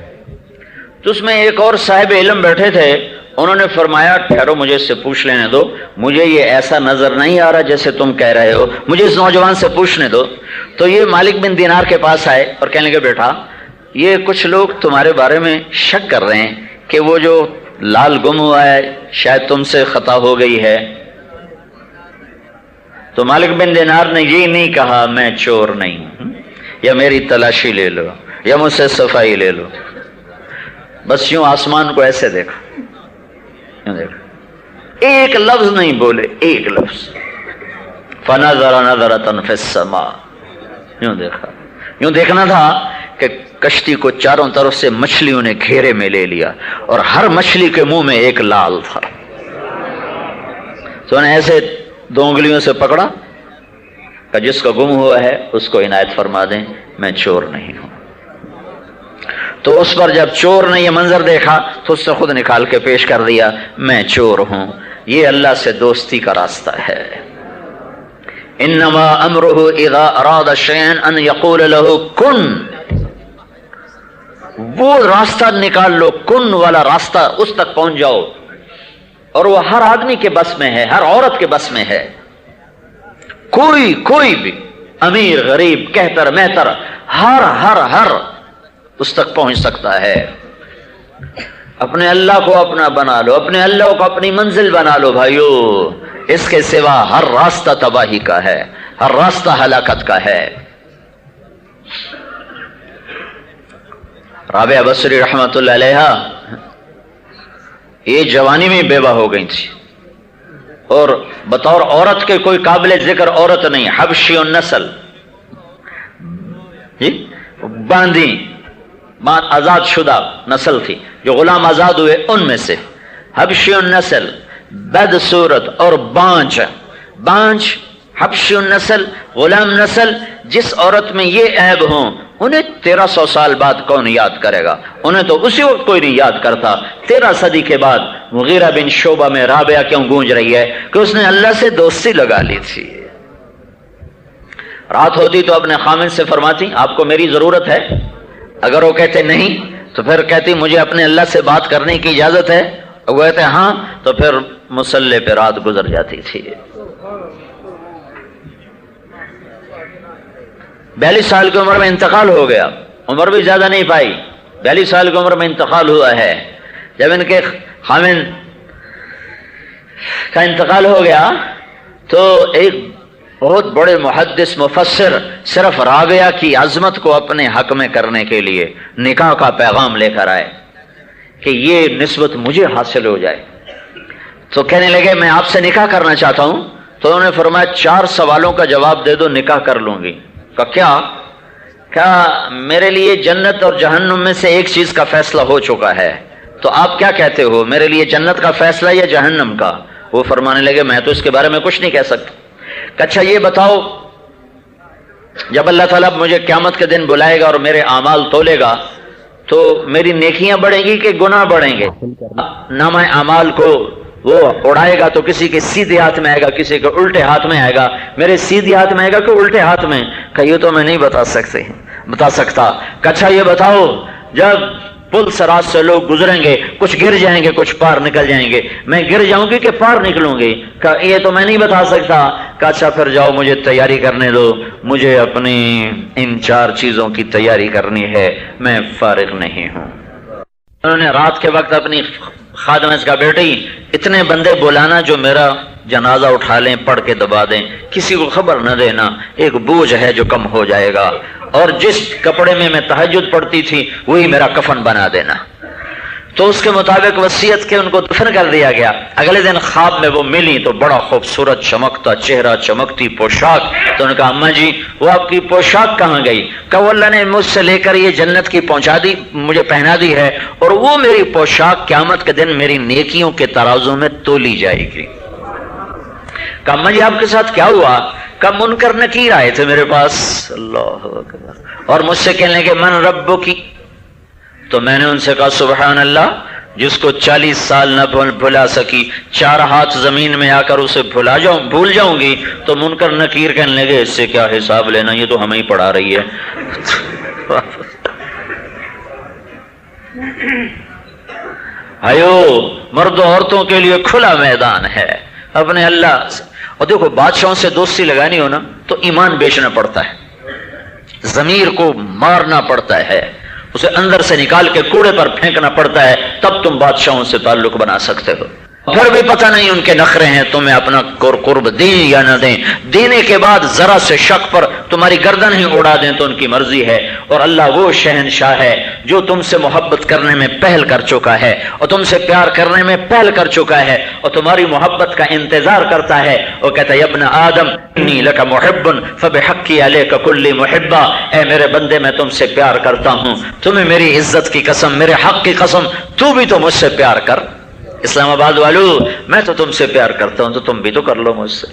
Speaker 2: تو اس میں ایک اور صاحب علم بیٹھے تھے، انہوں نے فرمایا ٹھہرو مجھے اس سے پوچھ لینے دو، مجھے یہ ایسا نظر نہیں آ رہا جیسے تم کہہ رہے ہو، مجھے اس نوجوان سے پوچھنے دو۔ تو یہ مالک بن دینار کے پاس آئے اور کہنے لگے بیٹا یہ کچھ لوگ تمہارے بارے میں شک کر رہے ہیں کہ وہ جو لال گم ہوا ہے شاید تم سے خطا ہو گئی ہے۔ تو مالک بن دینار نے یہ نہیں کہا میں چور نہیں ہوں، یا میری تلاشی لے لو یا مجھ سے صفائی لے لو، بس یوں آسمان کو ایسے دیکھا، یوں دیکھا، ایک لفظ نہیں بولے، ایک لفظ۔ فنظر نظرۃ فی السماء، یوں دیکھا، یوں دیکھنا تھا کہ کشتی کو چاروں طرف سے مچھلیوں نے گھیرے میں لے لیا اور ہر مچھلی کے منہ میں ایک لال تھا۔ تو انہیں ایسے دو انگلیوں سے پکڑا کہ جس کا گم ہوا ہے اس کو عنایت فرما دیں، میں چور نہیں ہوں۔ تو اس پر جب چور نے یہ منظر دیکھا تو اس نے خود نکال کے پیش کر دیا میں چور ہوں۔ یہ اللہ سے دوستی کا راستہ ہے۔ انما امرہ اذا اراد شیئا ان یقول له کن، وہ راستہ نکال لو، کن والا راستہ، اس تک پہنچ جاؤ، اور وہ ہر آدمی کے بس میں ہے، ہر عورت کے بس میں ہے۔ کوئی بھی امیر غریب کہتر مہتر ہر اس تک پہنچ سکتا ہے۔ اپنے اللہ کو اپنا بنا لو، اپنے اللہ کو اپنی منزل بنا لو بھائیو، اس کے سوا ہر راستہ تباہی کا ہے، ہر راستہ ہلاکت کا ہے۔ رابعہ بصری رحمت اللہ علیہا یہ جوانی میں بیوہ ہو گئی تھی، اور بطور عورت کے کوئی قابل ذکر عورت نہیں، حبشی النسل، باندھی آزاد شدہ نسل تھی، جو غلام آزاد ہوئے ان میں سے، حبشی النسل، بد صورت اور بانج حبشی النسل، غلام نسل، جس عورت میں یہ عیب ہوں انہیں 1300 سال بعد کون یاد کرے گا؟ انہیں تو اسی وقت کوئی نہیں یاد کرتا۔ 13 صدی کے بعد مغیرہ بن شعبہ میں رابعہ کیوں گونج رہی ہے؟ کہ اس نے اللہ سے دوستی لگا لی تھی۔ رات ہوتی تو اپنے خامن سے فرماتی آپ کو میری ضرورت ہے؟ اگر وہ کہتے نہیں تو پھر کہتی مجھے اپنے اللہ سے بات کرنے کی اجازت ہے؟ وہ کہتے ہاں، تو پھر مصلے پہ رات گزر جاتی تھی۔ 42 سال کی عمر میں انتقال ہو گیا، عمر بھی زیادہ نہیں پائی، 42 سال کی عمر میں انتقال ہوا ہے۔ جب ان کے خامن کا انتقال ہو گیا تو ایک بہت بڑے محدث مفسر صرف رابعہ کی عظمت کو اپنے حق میں کرنے کے لیے نکاح کا پیغام لے کر آئے کہ یہ نسبت مجھے حاصل ہو جائے۔ تو کہنے لگے میں آپ سے نکاح کرنا چاہتا ہوں۔ تو انہوں نے فرمایا 4 سوالوں کا جواب دے دو نکاح کر لوں گی۔ کیا میرے لیے جنت اور جہنم میں سے ایک چیز کا فیصلہ ہو چکا ہے، تو آپ کیا کہتے ہو، میرے لیے جنت کا فیصلہ یا جہنم کا؟ وہ فرمانے لگے میں تو اس کے بارے میں کچھ نہیں کہہ سکتا۔ اچھا یہ بتاؤ جب اللہ تعالیٰ مجھے قیامت کے دن بلائے گا اور میرے اعمال تولے گا تو میری نیکیاں بڑھیں گی کہ گناہ بڑھیں گے؟ نامہ اعمال کو وہ اڑائے گا تو کسی کے سیدھے ہاتھ میں آئے گا، کسی کے الٹے ہاتھ میں آئے گا، میرے سیدھے ہاتھ میں آئے گا کہ الٹے ہاتھ میں؟ کہ یہ تو میں نہیں بتا سکتا۔ اچھا یہ بتاؤ جب پل سرات سے لوگ گزریں گے کچھ گر جائیں گے کچھ پار نکل جائیں گے، میں گر جاؤں گی کہ پار نکلوں گی؟ کہ یہ تو میں نہیں بتا سکتا۔ کہ اچھا پھر جاؤ مجھے تیاری کرنے دو، مجھے اپنی ان 4 چیزوں کی تیاری کرنی ہے، میں فارغ نہیں ہوں۔ انہوں نے رات کے وقت اپنی خادمہ کا بیٹی اتنے بندے بلانا جو میرا جنازہ اٹھا لیں، پڑھ کے دبا دیں، کسی کو خبر نہ دینا، ایک بوجھ ہے جو کم ہو جائے گا، اور جس کپڑے میں تہجد پڑھتی تھی وہی میرا کفن بنا دینا۔ تو اس کے مطابق وصیت کے ان کو دفن کر دیا گیا۔ اگلے دن خواب میں وہ ملی تو بڑا خوبصورت چمکتا چہرہ، چمکتی پوشاک۔ تو انہوں نے کہا اماں جی وہ آپ کی پوشاک کہاں گئی؟ کہ وہ اللہ نے مجھ سے لے کر یہ جنت کی پہنچا دی، مجھے پہنا دی ہے، اور وہ میری پوشاک قیامت کے دن میری نیکیوں کے ترازو میں تولی جائے گی۔ کہ اماں جی آپ کے ساتھ کیا ہوا؟ کہ منکر نکیر آئے تھے میرے پاس، اللہ اکبر، اور مجھ سے کہنے لگے من ربک کی؟ تو میں نے ان سے کہا سبحان اللہ، جس کو 40 سال نہ بھلا سکی 4 ہاتھ زمین میں آ کر اسے بھول جاؤں گی، تو منکر نکیر کہنے لگے اس سے کیا حساب لینا، یہ تو ہمیں ہی پڑھا رہی ہے۔ مردوں عورتوں کے لیے کھلا میدان ہے اپنے اللہ سے۔ اور دیکھو بادشاہوں سے دوستی لگانی ہو نا تو ایمان بیچنا پڑتا ہے، ضمیر کو مارنا پڑتا ہے، اسے اندر سے نکال کے کوڑے پر پھینکنا پڑتا ہے، تب تم بادشاہوں سے تعلق بنا سکتے ہو۔ پھر بھی پتہ نہیں ان کے نخرے ہیں تمہیں اپنا قرب دیں یا نہ دیں، دینے کے بعد ذرا سے شک پر تمہاری گردن ہی اڑا دیں تو ان کی مرضی ہے۔ اور اللہ وہ شہنشاہ ہے جو تم سے محبت کرنے میں پہل کر چکا ہے اور تم سے پیار کرنے میں پہل کر چکا ہے اور تمہاری محبت کا انتظار کرتا ہے۔ وہ کہتا ہے یا ابن آدم انی لک محب فبحقی علیک کلی محبہ، اے میرے بندے میں تم سے پیار کرتا ہوں، تمہیں میری عزت کی قسم، میرے حق کی قسم، تو بھی تو مجھ سے پیار کر۔ اسلام آباد والو میں تو تم سے پیار کرتا ہوں تو تم بھی تو کر لو مجھ سے۔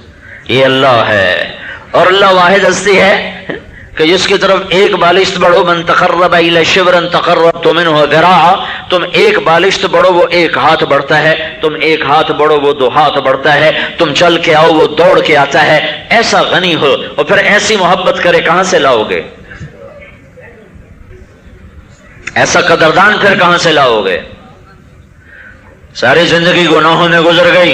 Speaker 2: یہ اللہ ہے، اور اللہ واحد ہستی ہے کہ جس کی طرف ایک بالشت بڑھو، من تقرب الی شبرا تقربت منہ ذراعا، تم ایک بالشت بڑھو وہ ایک ہاتھ بڑھتا ہے، تم ایک ہاتھ بڑھو وہ 2 ہاتھ بڑھتا ہے، تم چل کے آؤ وہ دوڑ کے آتا ہے۔ ایسا غنی ہو اور پھر ایسی محبت کرے کہاں سے لاؤ گے؟ ایسا قدردان پھر کہاں سے لاؤ گے؟ ساری زندگی گناہوں میں گزر گئی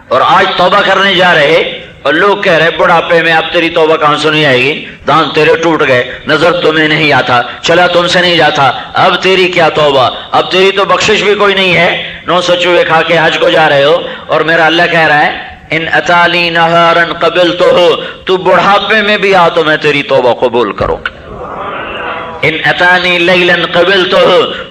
Speaker 2: اور آج توبہ کرنے جا رہے اور لوگ کہہ رہے بڑھاپے میں اب تیری توبہ کہاں سنی آئے گی، دانت تیرے ٹوٹ گئے، نظر تمہیں نہیں آتا، چلا تم سے نہیں جاتا، اب تیری کیا توبہ، اب تیری تو بخشش بھی کوئی نہیں ہے، 900 چوہے کھا کے حج کو جا رہے ہو۔ اور میرا اللہ کہہ رہا ہے ان اتالی نہارا قبلتہ، تو بڑھاپے میں بھی آ تو میں تیری توبہ قبول کروں گا۔ ان اتانی لیلا قبلتہ،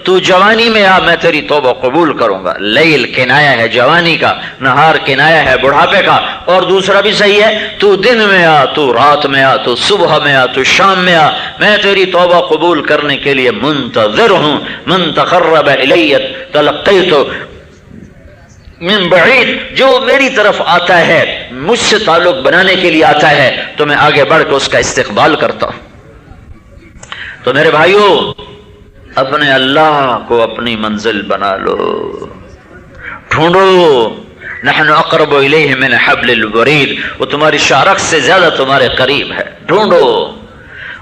Speaker 2: تو جوانی میں آ میں تیری توبہ قبول کروں گا۔ لیل کنایا ہے جوانی کا، نہار کنایا ہے بڑھاپے کا، اور دوسرا بھی صحیح ہے، تو دن میں آ، تو رات میں آ، تو صبح میں آ، تو شام میں آ، میں تیری توبہ قبول کرنے کے لیے منتظر ہوں۔ من تقرب الی تلقیت من بعید، جو میری طرف آتا ہے مجھ سے تعلق بنانے کے لیے آتا ہے تو میں آگے بڑھ کے اس کا استقبال کرتا ہوں۔ تو میرے بھائیو اپنے اللہ کو اپنی منزل بنا لو، ڈھونڈو۔ نحن اقرب الیہ من حبل الورید، وہ تمہاری شارخ سے زیادہ تمہارے قریب ہے، ڈھونڈو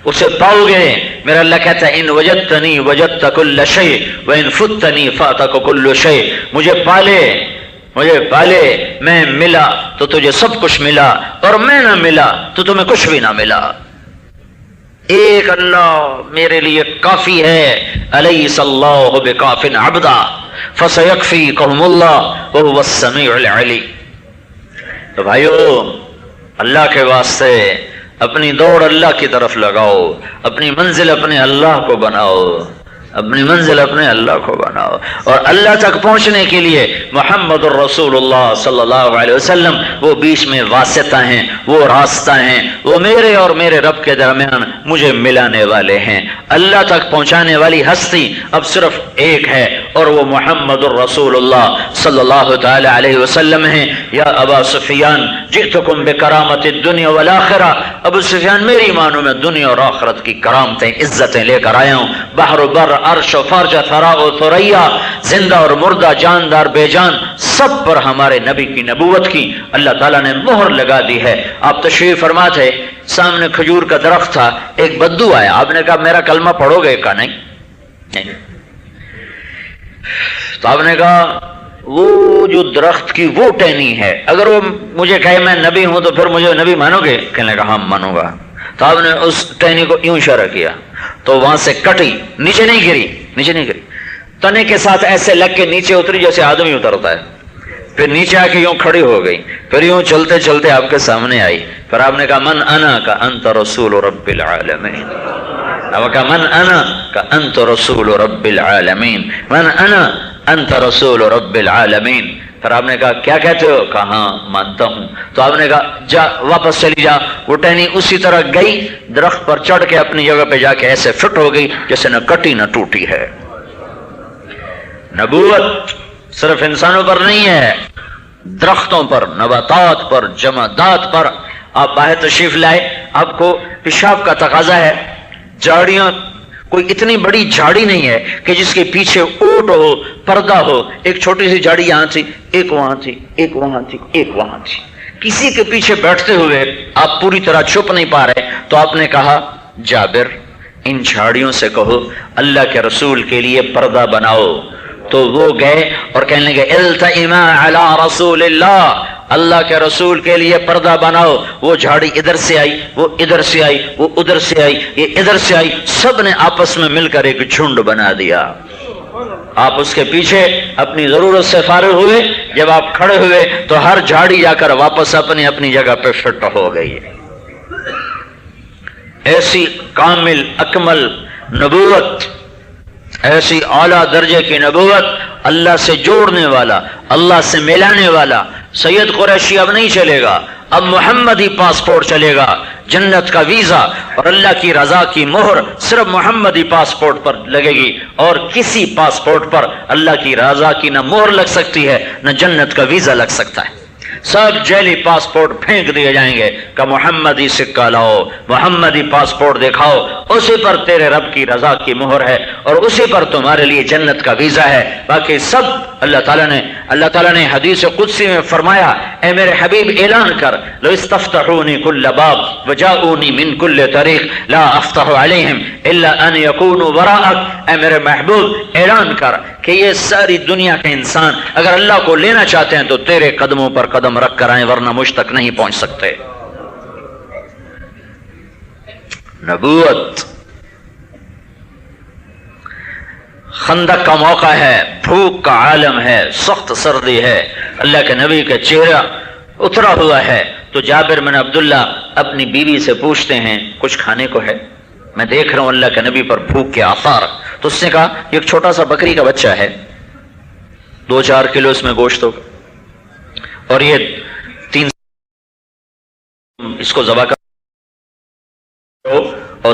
Speaker 2: اسے پاؤ گے۔ میرا اللہ کہتا ہے ان وجدتنی وجدت کل شیء وان فتنی فاتک کل شیء، مجھے پالے میں ملا تو تجھے سب کچھ ملا، اور میں نہ ملا تو تمہیں کچھ بھی نہ ملا۔ ایک اللہ میرے لیے کافی ہے، الیس اللہ بکاف عبدا فسیکفیکہم اللہ وہو السمیع العلیم۔ تو بھائیو اللہ کے واسطے اپنی دوڑ اللہ کی طرف لگاؤ، اپنی منزل اپنے اللہ کو بناؤ، اپنی منزل اپنے اللہ کو بناؤ۔ اور اللہ تک پہنچنے کے لیے محمد الرسول اللہ صلی اللہ علیہ وسلم وہ بیچ میں واسطہ ہیں، وہ راستہ ہیں، وہ میرے اور میرے رب کے درمیان مجھے ملانے والے ہیں۔ اللہ تک پہنچانے والی ہستی اب صرف ایک ہے اور وہ محمد الرسول اللہ صلی اللہ تعالی علیہ وسلم ہیں۔ یا ابا سفیان جئتکم بکرامت الدنیا والآخرہ، ابو سفیان میری مانو میں دنیا اور آخرت کی کرامتیں عزتیں لے کر آیا ہوں۔ بحر و بر، عرش و فرج، ثرا و ثریا، زندہ اور مردہ، جاندار بے جان، سب پر ہمارے نبی کی نبوت کی اللہ تعالیٰ نے مہر لگا دی ہے۔ آپ تشریف فرما تھے، سامنے کھجور کا درخت تھا، ایک بدو آیا، آپ نے کہا میرا کلمہ پڑھو گے؟ کہا نہیں۔ تو آپ نے کہا وہ جو درخت کی وہ ٹہنی ہے، اگر وہ مجھے کہے میں نبی ہوں تو پھر مجھے نبی مانو گے؟ کہنے لگا ہاں مانوں گا۔ تو آپ نے اس ٹہنی کو یوں اشارہ کیا تو وہاں سے کٹی، نیچے نہیں گری، تنے کے ساتھ ایسے لگ کے نیچے اتری جیسے آدمی اترتا ہے، پھر نیچے آ کے یوں کھڑی ہو گئی، پھر یوں چلتے چلتے آپ کے سامنے آئی، پھر آپ نے کہا من انا کا انت رسول رب العالمین، آپ کہا من انا کا انت رسول رب العالمین، من انا انت رسول رب العالمین۔ پھر آپ نے کہا کیا کہتے ہو؟ کہا ہاں مانتا ہوں۔ تو آپ نے کہا جا واپس چلی جا۔ وہ ٹہنی اسی طرح گئی، درخت پر چڑھ کے اپنی جگہ پہ جا کے ایسے فٹ ہو گئی جیسے نہ کٹی نہ ٹوٹی ہے۔ نبوت صرف انسانوں پر نہیں ہے، درختوں پر، نباتات پر، جمادات پر۔ آپ باہر تشریف لائے، آپ کو پیشاب کا تقاضا ہے، جھاڑیاں کوئی اتنی بڑی جھاڑی نہیں ہے کہ جس کے پیچھے اوٹ ہو، پردہ ہو، ایک چھوٹی سی جھاڑی یہاں تھی، ایک وہاں تھی، ایک وہاں تھی، ایک وہاں تھی، کسی کے پیچھے بیٹھتے ہوئے آپ پوری طرح چھپ نہیں پا رہے۔ تو آپ نے کہا جابر ان جھاڑیوں سے کہو اللہ کے رسول کے لیے پردہ بناؤ، تو وہ گئے اور کہنے لگے التئما علی رسول اللہ، اللہ کے رسول کے لیے پردہ بناؤ. وہ جھاڑی ادھر سے آئی، وہ ادھر سے آئی، وہ ادھر سے آئی، یہ ادھر سے آئی، سب نے آپس میں مل کر ایک جھنڈ بنا دیا. آپ اس کے پیچھے اپنی ضرورت سے فارغ ہوئے، جب آپ کھڑے ہوئے تو ہر جھاڑی جا کر واپس اپنی اپنی جگہ پہ فٹ ہو گئی. ایسی کامل اکمل نبوت، ایسی اعلیٰ درجے کی نبوت، اللہ سے جوڑنے والا، اللہ سے ملانے والا. سید قریشی اب نہیں چلے گا، اب محمدی پاسپورٹ چلے گا، جنت کا ویزا اور اللہ کی رضا کی مہر صرف محمدی پاسپورٹ پر لگے گی، اور کسی پاسپورٹ پر اللہ کی رضا کی نہ مہر لگ سکتی ہے نہ جنت کا ویزا لگ سکتا ہے. سب جعلی پاسپورٹ پھینک دیے جائیں گے کہ محمدی سکہ لاؤ، محمدی پاسپورٹ دکھاؤ، اسی پر تیرے رب کی رضا کی مہر ہے اور اسی پر تمہارے لیے جنت کا ویزا ہے. باقی سب اللہ تعالیٰ نے حدیث قدسی میں فرمایا، اے میرے حبیب اعلان کر، لو استفتحونی کل باب وجاؤنی من کل طریق لا افتح علیہم الا ان یکونوا وراءک. اے میرے محبوب اعلان کر کہ یہ ساری دنیا کے انسان اگر اللہ کو لینا چاہتے ہیں تو تیرے قدموں پر قدم رکھ کر آئیں، ورنہ مجھ تک نہیں پہنچ سکتے. نبوت. خندق کا موقع ہے، بھوک کا عالم ہے، سخت سردی ہے، اللہ کے نبی کا چہرہ اترا ہوا ہے. تو جابر بن عبداللہ اپنی بیوی سے پوچھتے ہیں کچھ کھانے کو ہے؟ میں دیکھ رہا ہوں اللہ کے نبی پر بھوک کے آثار. تو اس نے کہا ایک چھوٹا سا بکری کا بچہ ہے، 2-4 کلو اس میں گوشت ہوگا، اور یہ 3 اس کو ذبح کرو اور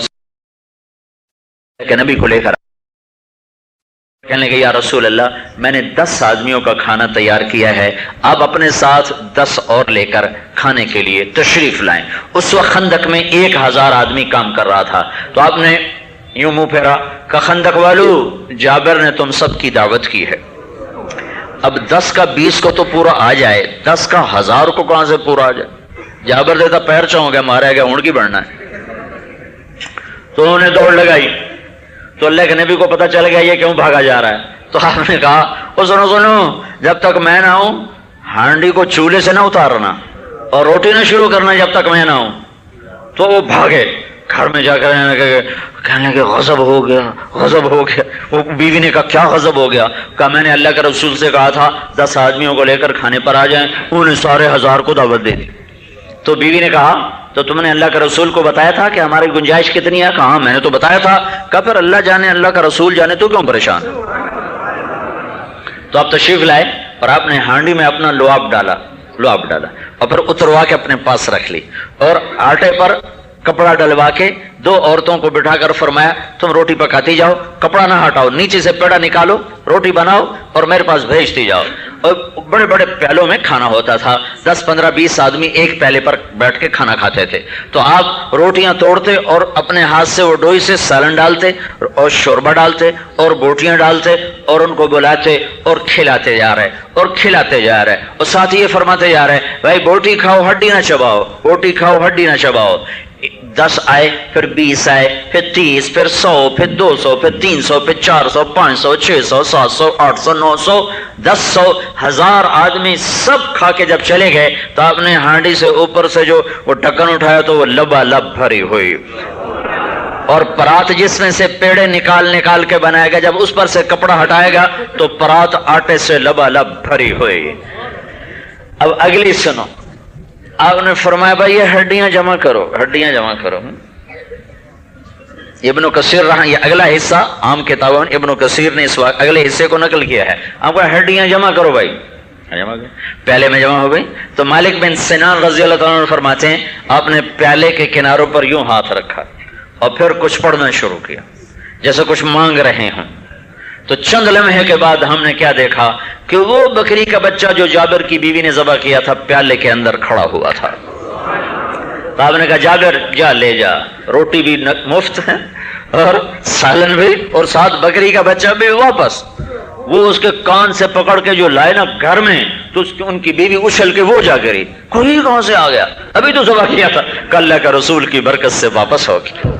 Speaker 2: کہ نبی کو لے کر. کہنے لگے یا رسول اللہ میں نے 10 آدمیوں کا کھانا تیار کیا ہے، آپ اپنے ساتھ 10 اور لے کر کھانے کے لیے تشریف لائیں. اس وقت خندق میں 1000 آدمی کام کر رہا تھا. تو آپ نے یوں منہ پھیرا کہ خندق والو، جابر نے تم سب کی دعوت کی ہے، اب 10 کا 20 کو تو پورا آ جائے، 10 کا 1000 کو کہاں سے پورا آ جائے؟ جابر دیتا پیر چاہوں گیا، مارا گیا، اونٹ کی بڑھنا ہے. تو انہوں نے دوڑ لگائی. تو اللہ کے نبی کو پتا چل گیا یہ کیوں بھاگا جا رہا ہے. تو آپ نے کہا او سنو، جب تک میں نہ ہوں ہانڈی کو چولہے سے نہ اتارنا اور روٹی نہ شروع کرنا جب تک میں نہ ہوں. تو وہ بھاگے گھر میں جا کر کہنے کہ غضب ہو گیا، غضب ہو گیا. وہ بیوی نے کہا کیا غضب ہو گیا؟ کہا میں نے اللہ کے رسول سے کہا تھا 10 آدمیوں کو لے کر کھانے پر آ جائیں، انہوں نے سارے 1000 کو دعوت دے دی. تو بیوی نے کہا تو تم نے اللہ کے رسول کو بتایا تھا کہ ہماری گنجائش کتنی ہے؟ کہا میں نے تو بتایا تھا. کہا پھر اللہ جانے اللہ کا رسول جانے تو کیوں پریشان؟ تو آپ تشریف لائے اور آپ نے ہانڈی میں اپنا لعاب ڈالا اور پھر اتروا کے اپنے پاس رکھ لی اور آٹے پر کپڑا ڈلوا کے 2 عورتوں کو بٹھا کر فرمایا تم روٹی پکاتی جاؤ، کپڑا نہ ہٹاؤ، نیچے سے پیڑا نکالو، روٹی بناؤ اور میرے پاس بھیجتی جاؤ. اور بڑے بڑے پیالوں میں کھانا ہوتا تھا، 10 15 20 آدمی ایک پیالے پر بیٹھ کے کھانا کھاتے تھے. تو آپ روٹیاں توڑتے اور اپنے ہاتھ سے وہ ڈوئی سے سالن ڈالتے اور شوربہ ڈالتے اور بوٹیاں ڈالتے اور ان کو بلاتے اور کھلاتے جا رہے اور ساتھ ہی یہ فرماتے جا رہے بھائی بوٹی کھاؤ ہڈی نہ چباؤ، بوٹی کھاؤ ہڈی نہ چباؤ. 10 آئے، پھر 20 آئے، پھر 30، پھر 100، پھر 200، پھر 300، پھر 400، 500، 600، 700، 800، 900، 1100، 1000 آدمی سب کھا کے جب چلے گئے تو آپ نے ہانڈی سے اوپر سے جو وہ ڈھکن اٹھایا تو وہ لبالب بھری ہوئی. اور پرات جس میں سے پیڑے نکال کے بنایا گیا، جب اس پر سے کپڑا ہٹائے گا تو پرات آٹے سے لبالب بھری ہوئی. اب اگلی سنو، آپ نے فرمایا بھائی یہ ہڈیاں جمع کرو. ابن کثیر رہا یہ اگلا حصہ عام کتابوں ابن کثیر نے اس وقت اگلے حصے کو نقل کیا ہے. آپ کو ہڈیاں جمع کرو بھائی، پیالے میں جمع ہو گئی. تو مالک بن سنان رضی اللہ تعالیٰ عنہ فرماتے ہیں آپ نے پیالے کے کناروں پر یوں ہاتھ رکھا اور پھر کچھ پڑھنا شروع کیا جیسے کچھ مانگ رہے ہوں. تو چند لمحے کے بعد ہم نے کیا دیکھا کہ وہ بکری کا بچہ جو جابر کی بیوی نے ذبح کیا تھا پیالے کے اندر کھڑا ہوا تھا. تو آپ نے کہا جابر جا لے جا، روٹی بھی مفت ہے اور سالن بھی اور ساتھ بکری کا بچہ بھی واپس. وہ اس کے کان سے پکڑ کے جو لائے نا گھر میں تو ان کی بیوی اچھل کے وہ جا گری، کوئی کہاں سے آ گیا، ابھی تو ذبح کیا تھا. اللہ کا رسول کی برکت سے واپس ہو گیا.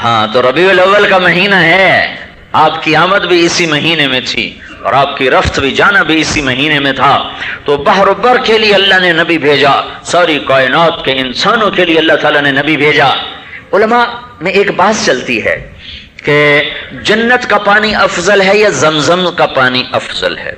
Speaker 2: ہاں تو ربیع الاول کا مہینہ ہے، آپ کی آمد بھی اسی مہینے میں تھی اور آپ کی رفت بھی جانا بھی اسی مہینے میں تھا، تو بحر بر کے لیے اللہ نے نبی بھیجا، ساری کائنات کے انسانوں کے لیے اللہ تعالیٰ نے نبی بھیجا۔ علماء میں ایک بات چلتی ہے کہ جنت کا پانی افضل ہے یا زمزم کا پانی افضل ہے؟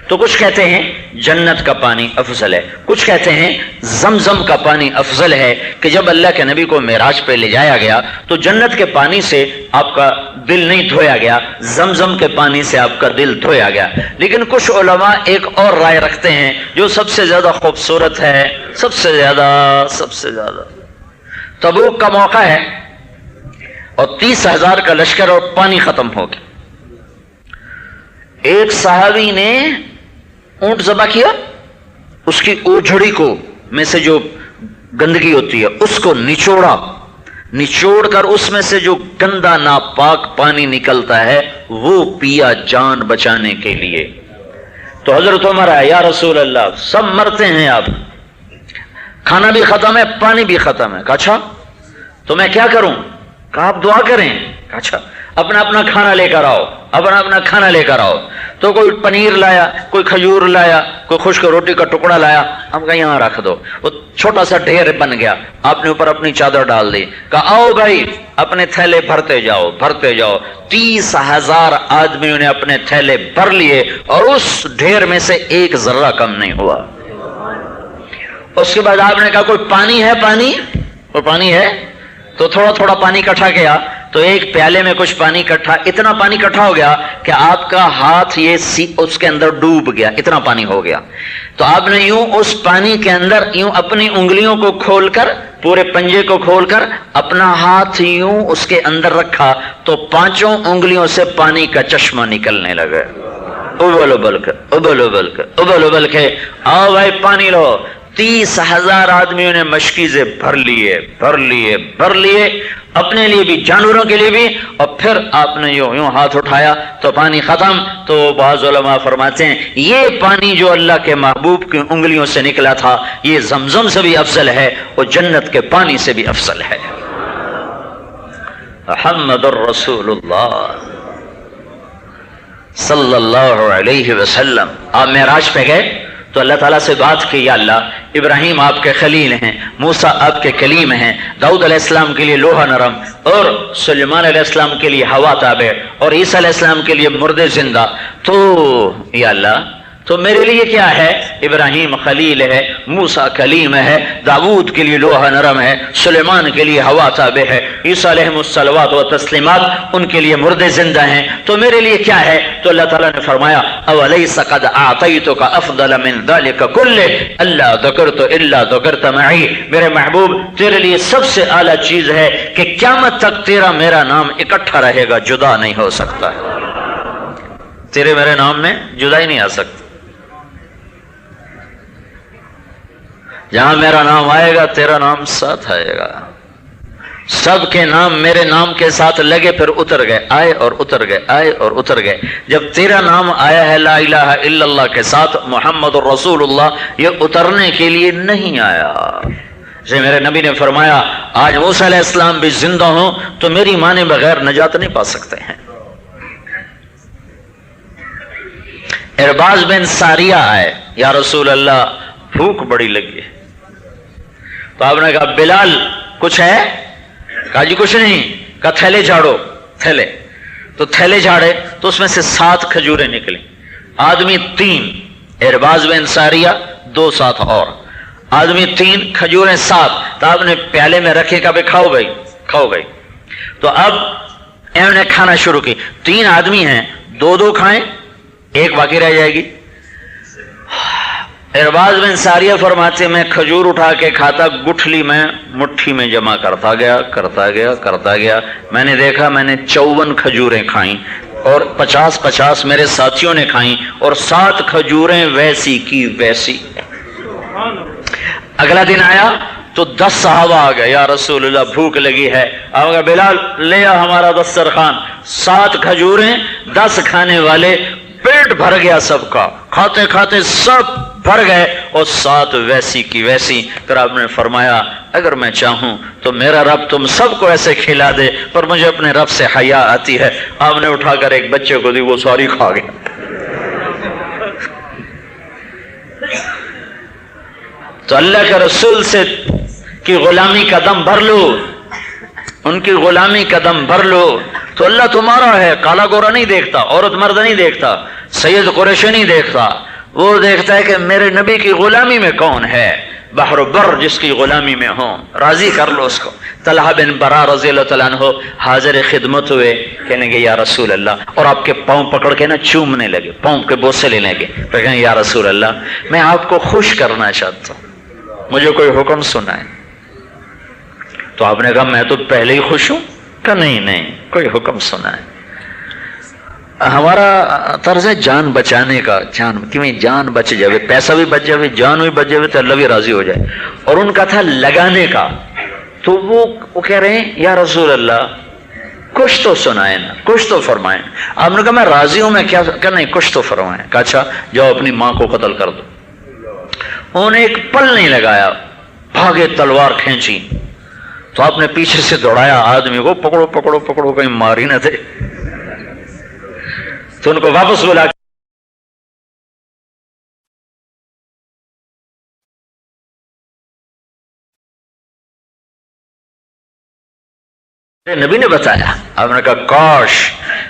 Speaker 2: تو کچھ کہتے ہیں جنت کا پانی افضل ہے، کچھ کہتے ہیں زمزم کا پانی افضل ہے، کہ جب اللہ کے نبی کو معراج پہ لے جایا گیا تو جنت کے پانی سے آپ کا دل نہیں دھویا گیا، زمزم کے پانی سے آپ کا دل دھویا گیا۔ لیکن کچھ علماء ایک اور رائے رکھتے ہیں جو سب سے زیادہ خوبصورت ہے، سب سے زیادہ تبوک کا موقع ہے اور 30,000 کا لشکر اور پانی ختم ہو گیا، ایک صحابی نے اونٹ ذبح کیا، اس کی اوجھڑی کو میں سے جو گندگی ہوتی ہے اس کو نچوڑ کر اس میں سے جو گندا ناپاک پانی نکلتا ہے وہ پیا جان بچانے کے لیے۔ تو حضرت عمر ہے، یا رسول اللہ سب مرتے ہیں، آپ کھانا بھی ختم ہے پانی بھی ختم ہے۔ کہا اچھا تو میں کیا کروں؟ کہا آپ دعا کریں۔ کہا اچھا اپنا کھانا لے کر آؤ، اپنا کھانا لے کر آؤ۔ تو کوئی پنیر لایا، کوئی کھجور لایا، کوئی خشک روٹی کا ٹکڑا لایا، ہم کہا یہاں رکھ دو۔ وہ چھوٹا سا ڈھیر بن گیا، آپ نے اوپر اپنی چادر ڈال دی، کہا آؤ بھائی اپنے تھیلے بھرتے جاؤ۔ 30,000 آدمیوں نے اپنے تھیلے بھر لیے اور اس ڈھیر میں سے ایک ذرہ کم نہیں ہوا۔ اس کے بعد آپ نے کہا کوئی پانی ہے تو تھوڑا پانی اکٹھا کیا، تو ایک پیالے میں کچھ پانی اتنا پانی اکٹھا ہو گیا کہ آپ کا ہاتھ اس کے اندر ڈوب گیا، اتنا پانی ہو گیا۔ تو آپ نے یوں اس پانی کے اندر یوں اپنی انگلیوں کو کھول کر، پورے پنجے کو کھول کر اپنا ہاتھ یوں اس کے اندر رکھا تو 5 انگلیوں سے پانی کا چشمہ نکلنے لگا۔ ابل کے آؤ بھائی پانی لو۔ 30,000 آدمیوں نے مشکیزیں بھر لیے اپنے لیے بھی جانوروں کے لیے بھی، اور پھر آپ نے یوں ہاتھ اٹھایا تو پانی ختم۔ تو بعض علماء فرماتے ہیں یہ پانی جو اللہ کے محبوب کی انگلیوں سے نکلا تھا یہ زمزم سے بھی افضل ہے اور جنت کے پانی سے بھی افضل ہے۔ محمد الرسول اللہ صلی اللہ علیہ وسلم۔ آپ معراج پہ گئے تو اللہ تعالیٰ سے بات کی، یا اللہ ابراہیم آپ کے خلیل ہیں، موسیٰ آپ کے کلیم ہیں، داؤد علیہ السلام کے لیے لوہا نرم، اور سلیمان علیہ السلام کے لیے ہوا تابع، اور عیسیٰ علیہ السلام کے لیے مردے زندہ، تو یا اللہ تو میرے لیے کیا ہے؟ ابراہیم خلیل ہے، موسیٰ کلیم ہے، داؤد کے لیے لوہا نرم ہے، سلیمان کے لیے ہوا تابع ہے، عیسیٰ علیہ الصلوات و تسلیمات ان کے لیے مردے زندہ ہیں، تو میرے لیے کیا ہے؟ تو اللہ تعالیٰ نے فرمایا اولیس قد اعطیتک افضل من ذلک کلہ الا ذکرت الا ذکرت معی۔ میرے محبوب تیرے لیے سب سے اعلیٰ چیز ہے کہ قیامت تک تیرا میرا نام اکٹھا رہے گا، جدا نہیں ہو سکتا ہے، تیرے میرے نام میں جدا ہی نہیں آ سکتا۔ جہاں میرا نام آئے گا تیرا نام ساتھ آئے گا، سب کے نام میرے نام کے ساتھ لگے پھر اتر گئے، آئے اور اتر گئے، آئے اور اتر گئے۔ جب تیرا نام آیا ہے لا الہ الا اللہ کے ساتھ محمد الرسول اللہ، یہ اترنے کے لیے نہیں آیا۔ جیسے میرے نبی نے فرمایا آج موسیٰ علیہ السلام بھی زندہ ہوں تو میری مانے بغیر نجات نہیں پا سکتے ہیں۔ ارباز بن ساریہ آئے، یا رسول اللہ بھوک بڑی لگی ہے۔ تو آپ نے کہا بلال کچھ ہے؟ کہا جی کچھ نہیں۔ کہا تھیلے جھاڑو، تھیلے۔ تو تھیلے جھاڑے تو اس میں سے 7 کھجوریں نکلی، آدمی 3، ارباز بن ساریہ 2 ساتھ اور آدمی 3، کھجوریں 7۔ تو آپ نے پیالے میں رکھے، کہا کھاؤ بھائی۔ تو اب انہوں نے کھانا شروع کی، 3 آدمی ہیں، 2 کھائیں، 1 باقی رہ جائے گی۔ ارباز بن ساریہ فرماتے میں کھجور اٹھا کے کھاتا، گٹھلی میں مٹھی میں جمع کرتا گیا۔ میں نے دیکھا میں نے 54 کھجوریں کھائیں اور 50 میرے ساتھیوں نے کھائیں، اور 7 کھجوریں ویسی کی ویسی۔ اگلا دن آیا تو 10 صحابہ آ گئے، یا رسول اللہ بھوک لگی ہے۔ آپ کہا بلال لے آ ہمارا دسترخوان، 7 کھجوریں 10 کھانے والے، پیٹ بھر گیا سب کا، کھاتے سب بھر گئے اور ساتھ ویسی کی ویسی. پھر آپ نے فرمایا اگر میں چاہوں تو میرا رب تم سب کو ایسے کھلا دے، پر مجھے اپنے رب سے حیا آتی ہے. آپ نے اٹھا کر ایک بچے کو دی، وہ ساری کھا گیا. تو اللہ کے رسول سے کی غلامی کا دم بھر لو، ان کی غلامی کا دم بھر لو تو اللہ تمہارا ہے. کالا گورا نہیں دیکھتا، عورت مرد نہیں دیکھتا، سید قریشی نہیں دیکھتا، وہ دیکھتا ہے کہ میرے نبی کی غلامی میں کون ہے. بحر و بر جس کی غلامی میں ہوں راضی کر لو اس کو. طلحہ بن برا رضی اللہ تعالیٰ عنہ حاضر خدمت ہوئے، کہنے گے یا رسول اللہ، اور آپ کے پاؤں پکڑ کے نا چومنے لگے، پاؤں کے بوسے لینے لگے. پھر کہیں یا رسول اللہ میں آپ کو خوش کرنا چاہتا ہوں، مجھے کوئی حکم سنائے. تو آپ نے کہا میں تو پہلے ہی خوش ہوں. کہ نہیں کوئی حکم سنائے. ہمارا طرز ہے جان بچانے کا، جان بچ جائے، پیسہ بھی بچ جائے، جان بھی بچ جائے تو اللہ بھی راضی ہو جائے. اور ان کا تھا لگانے کا. تو وہ کہہ رہے ہیں یا رسول اللہ کچھ تو سنائے نا، کچھ تو فرمائیں. آپ نے کہا میں راضی ہوں، میں کیا کہ نہیں کچھ تو فرمائیں. کہا اچھا جاؤ اپنی ماں کو قتل کر دو. انہوں نے ایک پل نہیں لگایا، بھاگے تلوار کھینچی. تو آپ نے پیچھے سے دوڑایا آدمی کو، پکڑو پکڑو پکڑو کہیں مار ہی نہ دے. تو ان کو واپس بلا نبی نے بتایا. آپ نے کہا کاش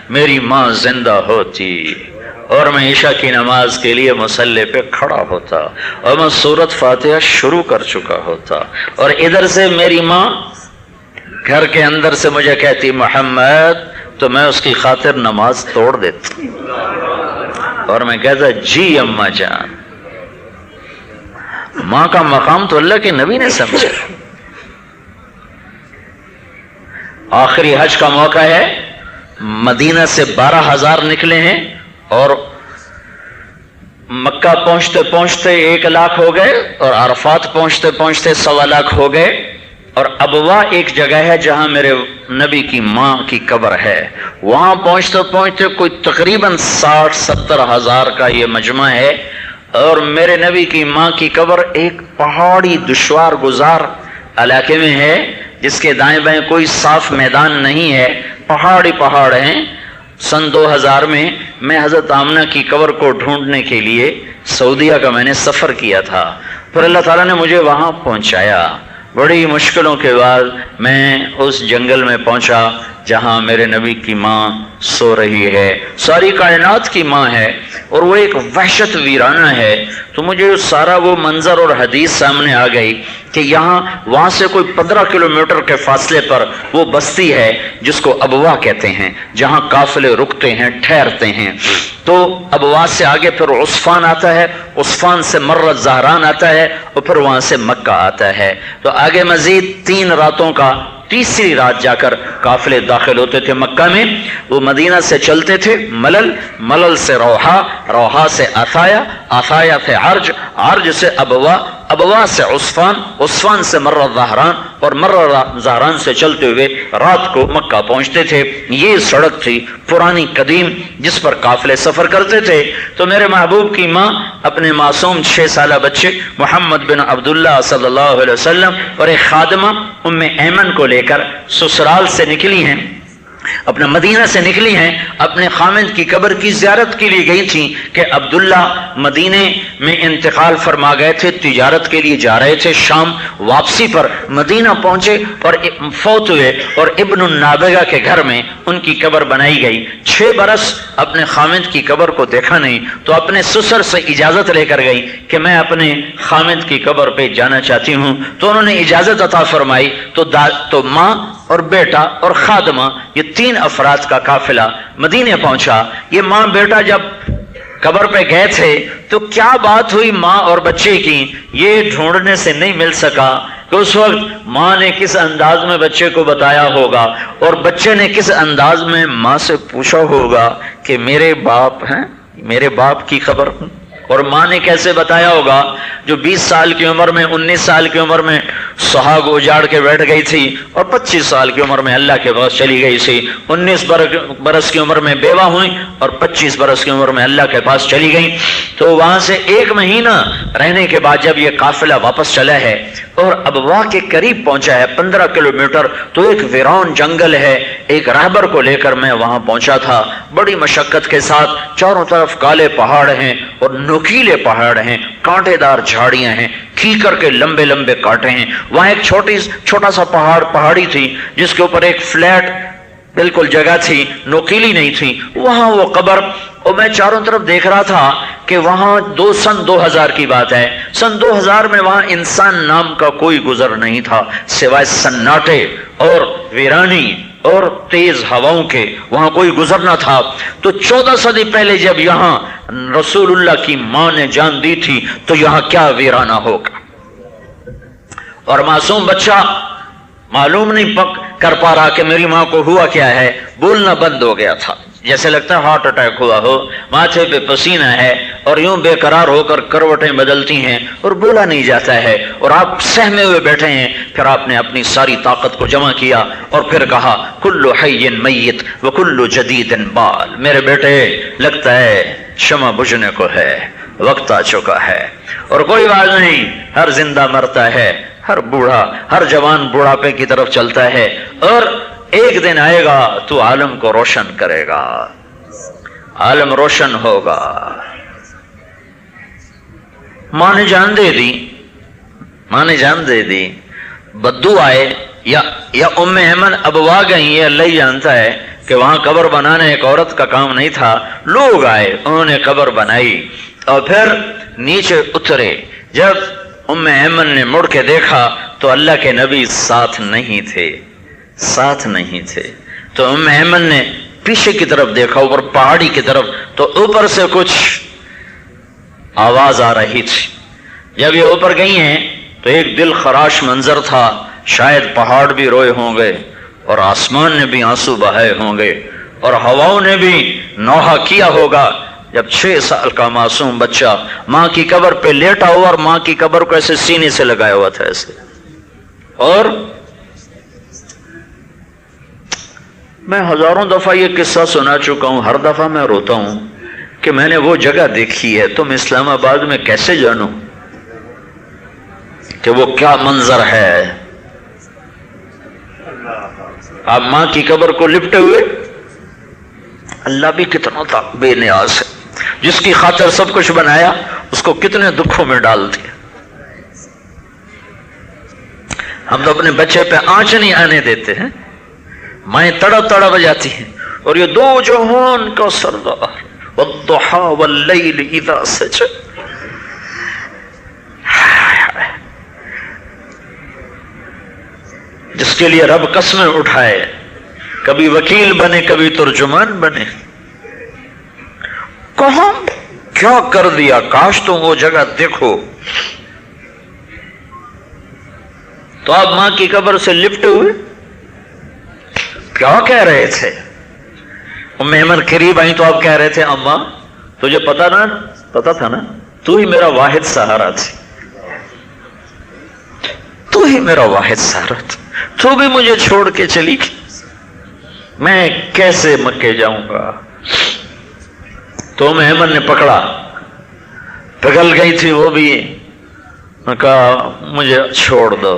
Speaker 2: میری ماں زندہ ہوتی اور میں عشاء کی نماز کے لیے مصلی پہ کھڑا ہوتا اور میں سورۃ فاتحہ شروع کر چکا ہوتا، اور ادھر سے میری ماں گھر کے اندر سے مجھے کہتی محمد، تو میں اس کی خاطر نماز توڑ دیتا اور میں کہتا جی اماں جان. ماں کا مقام تو اللہ کے نبی نے سمجھا. آخری حج کا موقع ہے، مدینہ سے 12,000 نکلے ہیں اور مکہ پہنچتے پہنچتے 1 لاکھ ہو گئے اور عرفات پہنچتے پہنچتے 1.25 لاکھ ہو گئے. اور ابوا ایک جگہ ہے جہاں میرے نبی کی ماں کی قبر ہے، وہاں پہنچتے پہنچتے کوئی تقریباً 60-70 ہزار کا یہ مجمع ہے. اور میرے نبی کی ماں کی قبر ایک پہاڑی دشوار گزار علاقے میں ہے جس کے دائیں بائیں کوئی صاف میدان نہیں ہے، پہاڑی پہاڑ ہیں. سن 2000 میں حضرت آمنہ کی قبر کو ڈھونڈنے کے لیے سعودیہ کا میں نے سفر کیا تھا. پھر اللہ تعالیٰ نے مجھے وہاں پہنچایا. بڑی مشکلوں کے بعد میں اس جنگل میں پہنچا جہاں میرے نبی کی ماں سو رہی ہے. ساری کائنات کی ماں ہے اور وہ ایک وحشت ویرانہ ہے. تو مجھے سارا وہ منظر اور حدیث سامنے آ گئی کہ وہاں سے کوئی 15 کلومیٹر کے فاصلے پر وہ بستی ہے جس کو ابوا کہتے ہیں، جہاں قافلے رکتے ہیں، ٹھہرتے ہیں. تو ابوا سے آگے پھر عصفان آتا ہے، عصفان سے مرت زہران آتا ہے اور پھر وہاں سے مکہ آتا ہے. تو آگے مزید 3 راتوں کا، تیسری رات جا کر قافلے داخل ہوتے تھے مکہ میں. وہ مدینہ سے چلتے تھے ملل، ملل سے روحا، روحا سے عطایا، عطایا سے عرج، عرج سے ابوا، ابوا سے عصفان، عصفان سے مرہ زہران، اور مرہ زہران سے چلتے ہوئے رات کو مکہ پہنچتے تھے. یہ سڑک تھی پرانی قدیم جس پر قافلے سفر کرتے تھے. تو میرے محبوب کی ماں اپنے معصوم 6 سالہ بچے محمد بن عبداللہ صلی اللہ علیہ وسلم اور ایک خادمہ ام ایمن کو لے کر سسرال سے نکلی ہیں، اپنا مدینہ سے نکلی ہیں، اپنے خامد کی قبر کی زیارت کے لیے گئی تھیں کہ عبداللہ مدینے میں انتقال فرما گئے تھے، تجارت کے لیے جا رہے تھے شام. واپسی پر مدینہ پہنچے اور فوت ہوئے اور ابن النابغہ کے گھر میں ان کی قبر بنائی گئی. 6 برس اپنے خامد کی قبر کو دیکھا نہیں تو اپنے سسر سے اجازت لے کر گئی کہ میں اپنے خامد کی قبر پہ جانا چاہتی ہوں. تو انہوں نے اجازت عطا فرمائی. تو ماں اور بیٹا اور خادمہ، یہ 3 افراد کا قافلہ مدینے پہنچا. یہ ماں بیٹا جب قبر پہ گئے تھے تو کیا بات ہوئی ماں اور بچے کی یہ ڈھونڈنے سے نہیں مل سکا کہ اس وقت ماں نے کس انداز میں بچے کو بتایا ہوگا اور بچے نے کس انداز میں ماں سے پوچھا ہوگا کہ میرے باپ ہیں، میرے باپ کی خبر. اور ماں نے کیسے بتایا ہوگا؟ جو 20 سال کی عمر میں 19 سال کی عمر میں سہاگ اجاڑ کے بیٹھ گئی تھی اور 25 سال کی عمر میں اللہ کے پاس چلی گئی تھی، 19 برس کی عمر میں بیوہ ہوئی اور 25 برس کی عمر میں اللہ کے پاس چلی گئی، تو وہاں سے 1 مہینہ رہنے کے بعد جب یہ قافلہ واپس چلا ہے اور ابوا کے قریب پہنچا ہے 15 کلومیٹر، تو ایک ویران جنگل ہے، ایک راہبر کو لے کر میں وہاں پہنچا تھا بڑی مشقت کے ساتھ، چاروں طرف کالے پہاڑ ہیں اور نوکیلے پہاڑ ہیں، کانٹے دار جھاڑیاں ہیں، کیکر کے لمبے لمبے کانٹے ہیں، وہاں ایک چھوٹا سا پہاڑی تھی جس کے اوپر ایک فلیٹ بالکل جگہ تھی، نوکیلی نہیں تھی، وہاں وہ قبر، اور میں چاروں طرف دیکھ رہا تھا کہ وہاں سن 2000 کی بات ہے، سن 2000 میں وہاں انسان نام کا کوئی گزر نہیں تھا سوائے سناٹے اور ویرانی اور تیز ہواؤں کے، وہاں کوئی گزر نہ تھا۔ تو 14 صدی پہلے جب یہاں رسول اللہ کی ماں نے جان دی تھی تو یہاں کیا ویرانہ ہوگا، اور معصوم بچہ معلوم نہیں کر پا رہا کہ میری ماں کو ہوا کیا ہے، بولنا بند ہو گیا تھا، جیسے لگتا ہے ہارٹ اٹیک ہوا ہو، ماتھے پہ پسینہ ہے اور یوں بے قرار ہو کر کروٹیں بدلتی ہیں اور بولا نہیں جاتا ہے، اور آپ سہمے ہوئے بیٹھے ہیں۔ پھر آپ نے اپنی ساری طاقت کو جمع کیا اور پھر کہا کل حی میت وکل جدید بال، میرے بیٹے لگتا ہے شمع بجھنے کو ہے، وقت آ چکا ہے، اور کوئی بات نہیں، ہر زندہ مرتا ہے، ہر بوڑھا ہر جوان بوڑھاپے کی طرف چلتا ہے، اور ایک دن آئے گا تو عالم کو روشن کرے گا، عالم روشن ہوگا۔ ماں نے جان دے دی، بدو آئے یا ام ایمن ابوا گئی، یہ اللہ ہی جانتا ہے کہ وہاں قبر بنانا ایک عورت کا کام نہیں تھا، لوگ آئے، انہوں نے قبر بنائی اور پھر نیچے اترے۔ جب ام ایمن نے مڑ کے دیکھا تو اللہ کے نبی ساتھ نہیں تھے، تو ام ایمن نے پیچھے کی طرف دیکھا، اوپر پہاڑی کی طرف، تو اوپر سے کچھ آواز آ رہی تھی۔ جب یہ اوپر گئی ہیں تو ایک دل خراش منظر تھا، شاید پہاڑ بھی روئے ہوں گے اور آسمان نے بھی آنسو بہائے ہوں گے اور ہواؤں نے بھی نوحہ کیا ہوگا، جب 6 سال کا معصوم بچہ ماں کی قبر پہ لیٹا ہوا اور ماں کی قبر کو ایسے سینے سے لگایا ہوا تھا ایسے۔ اور میں ہزاروں دفعہ یہ قصہ سنا چکا ہوں، ہر دفعہ میں روتا ہوں کہ میں نے وہ جگہ دیکھی ہے، تم اسلام آباد میں کیسے جانو کہ وہ کیا منظر ہے۔ آپ ماں کی قبر کو لپٹے ہوئے، اللہ بھی کتنا بے نیاز ہے، جس کی خاطر سب کچھ بنایا اس کو کتنے دکھوں میں ڈال دیا۔ ہم تو اپنے بچے پہ آنچ نہیں آنے دیتے ہیں، مائیں تڑپ تڑپ جاتی ہیں، اور یہ دو جہان کا سردار والضحا واللیل اذا سجى، جس کے لیے رب قسمیں اٹھائے، کبھی وکیل بنے کبھی ترجمان بنے، کہاں کیا کر دیا، کاش تم وہ جگہ دیکھو۔ تو آپ ماں کی قبر سے لپٹے ہوئے کیا کہہ رہے تھے؟ ام ایمن قریب آئی تو آپ کہہ رہے تھے اماں تجھے پتا تھا نا، تو ہی میرا واحد سہارا تھی، تو ہی میرا واحد سہارا تھی، تو بھی مجھے چھوڑ کے چلی گئی، میں کیسے مکے جاؤں گا۔ تو ام ایمن نے پکڑا، پگھل گئی تھی وہ بھی، کہا مجھے چھوڑ دو،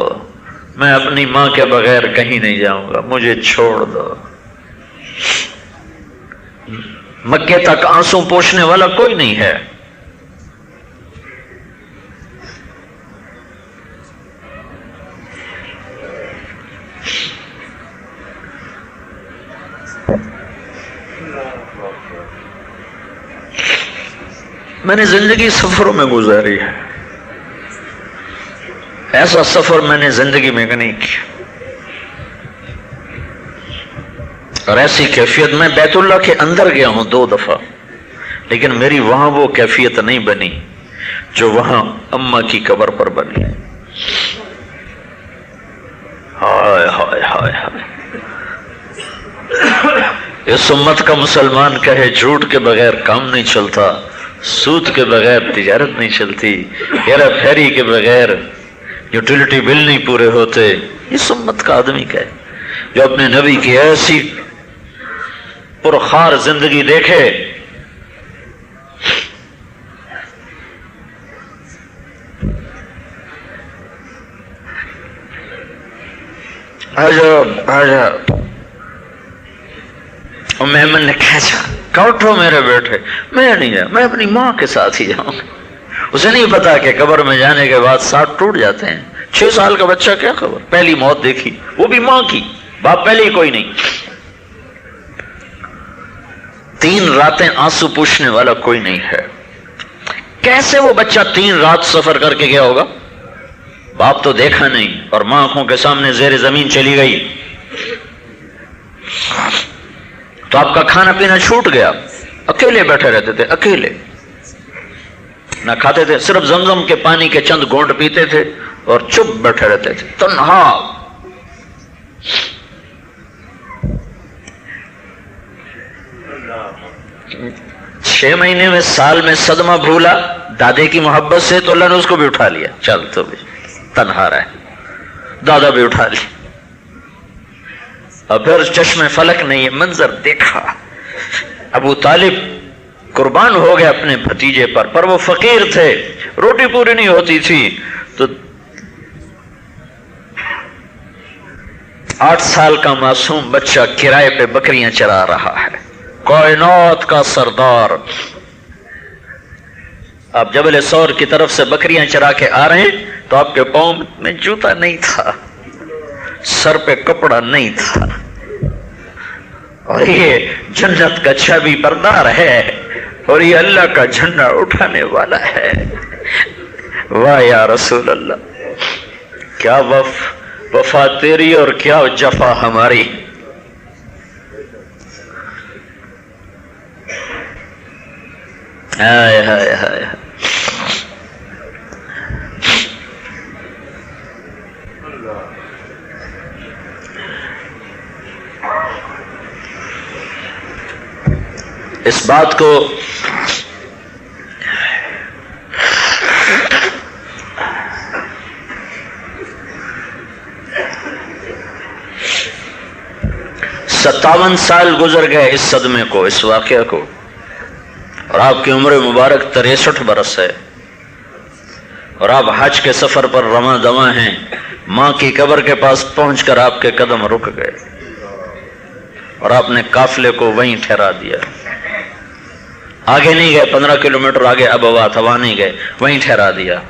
Speaker 2: میں اپنی ماں کے بغیر کہیں نہیں جاؤں گا، مجھے چھوڑ دو۔ مکے تک آنسو پوچھنے والا کوئی نہیں ہے۔ میں نے زندگی سفروں میں گزاری ہے، ایسا سفر میں نے زندگی میں نہیں کیا، اور ایسی کیفیت، میں بیت اللہ کے اندر گیا ہوں 2 دفعہ، لیکن میری وہاں وہ کیفیت نہیں بنی جو وہاں اماں کی قبر پر بنی۔ ہائے ہائے ہائے ہائے، اس امت کا مسلمان کہے جھوٹ کے بغیر کام نہیں چلتا، سود کے بغیر تجارت نہیں چلتی، ہیرا پھیری کے بغیر یوٹیلیٹی بل نہیں پورے ہوتے. اس امت کا آدمی کا ہے جو اپنے نبی کی ایسی پرخار زندگی دیکھے. آجا میمن نے کھینچا، کاٹو میرے بیٹے. میں نہیں جاؤں، میں اپنی ماں کے ساتھ ہی جاؤں گا. اسے نہیں پتا کہ قبر میں جانے کے بعد ساتھ ٹوٹ جاتے ہیں. 6 سال کا بچہ کیا خبر، پہلی موت دیکھی، وہ بھی ماں کی، باپ پہلے ہی کوئی نہیں. 3 راتیں آنسو پوچھنے والا کوئی نہیں ہے. کیسے وہ بچہ 3 رات سفر کر کے گیا ہوگا؟ باپ تو دیکھا نہیں اور ماں آنکھوں کے سامنے زیر زمین چلی گئی. تو آپ کا کھانا پینا چھوٹ گیا. اکیلے بیٹھے رہتے تھے، اکیلے نہ کھاتے تھے، صرف زمزم کے پانی کے چند گھونٹ پیتے تھے اور چپ بیٹھے رہتے تھے تنہا. چھ مہینے میں، سال میں صدمہ بھولا دادے کی محبت سے تو اللہ نے اس کو بھی اٹھا لیا. چل تو بھی تنہا رہے، دادا بھی اٹھا لیا. اور پھر چشم فلک نے یہ منظر دیکھا. ابو طالب قربان ہو گئے اپنے بھتیجے پر وہ فقیر تھے، روٹی پوری نہیں ہوتی تھی. تو 8 سال کا معصوم بچہ کرائے پہ بکریاں چرا رہا ہے. کائنات کا سردار. آپ جبل سور کی طرف سے بکریاں چرا کے آ رہے ہیں تو آپ کے پاؤں میں جوتا نہیں تھا، سر پہ کپڑا نہیں تھا، اور یہ جنت کا چھبی بردار ہے اور یہ اللہ کا جھنڈا اٹھانے والا ہے. واہ یا رسول اللہ، کیا وفا تیری اور کیا جفا ہماری. ہائے ہائے ہائے. اس بات کو ستاون سال گزر گئے اس صدمے کو، اس واقعہ کو، اور آپ کی عمر مبارک 63 برس ہے اور آپ حج کے سفر پر رواں دواں ہیں. ماں کی قبر کے پاس پہنچ کر آپ کے قدم رک گئے اور آپ نے قافلے کو وہیں ٹھہرا دیا. آگے نہیں گئے، 15 کلومیٹر آگے ابوات ہوا نہیں گئے، وہیں ٹھہرا دیا.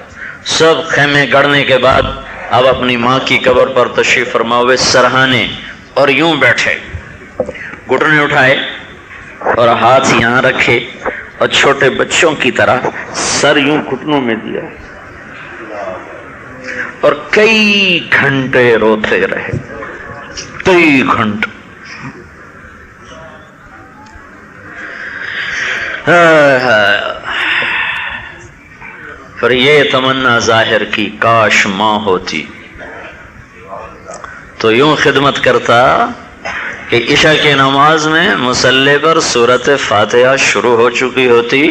Speaker 2: سب خیمے گڑنے کے بعد اب اپنی ماں کی قبر پر تشریف فرما ہوئے سرہانے اور یوں بیٹھے، گھٹنے اٹھائے اور ہاتھ یہاں رکھے اور چھوٹے بچوں کی طرح سر یوں گھٹنوں میں دیا اور کئی گھنٹے روتے رہے. کئی گھنٹے. پھر یہ تمنا ظاہر کی، کاش ماں ہوتی تو یوں خدمت کرتا کہ عشاء کی نماز میں مصلی پر سورۃ فاتحہ شروع ہو چکی ہوتی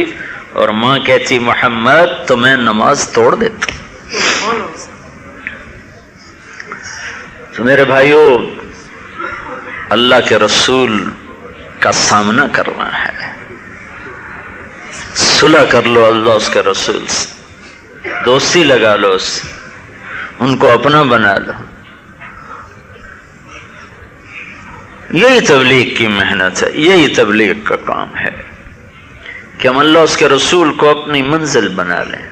Speaker 2: اور ماں کہتی محمد تو میں نماز توڑ دیتا. تو میرے بھائیو، اللہ کے رسول کا سامنا کرنا ہے. صلح کر لو اللہ اس کے رسول سے، دوستی لگا لو اس سے، ان کو اپنا بنا لو. یہی تبلیغ کی محنت ہے، یہی تبلیغ کا کام ہے کہ ہم اللہ اس کے رسول کو اپنی منزل بنا لیں،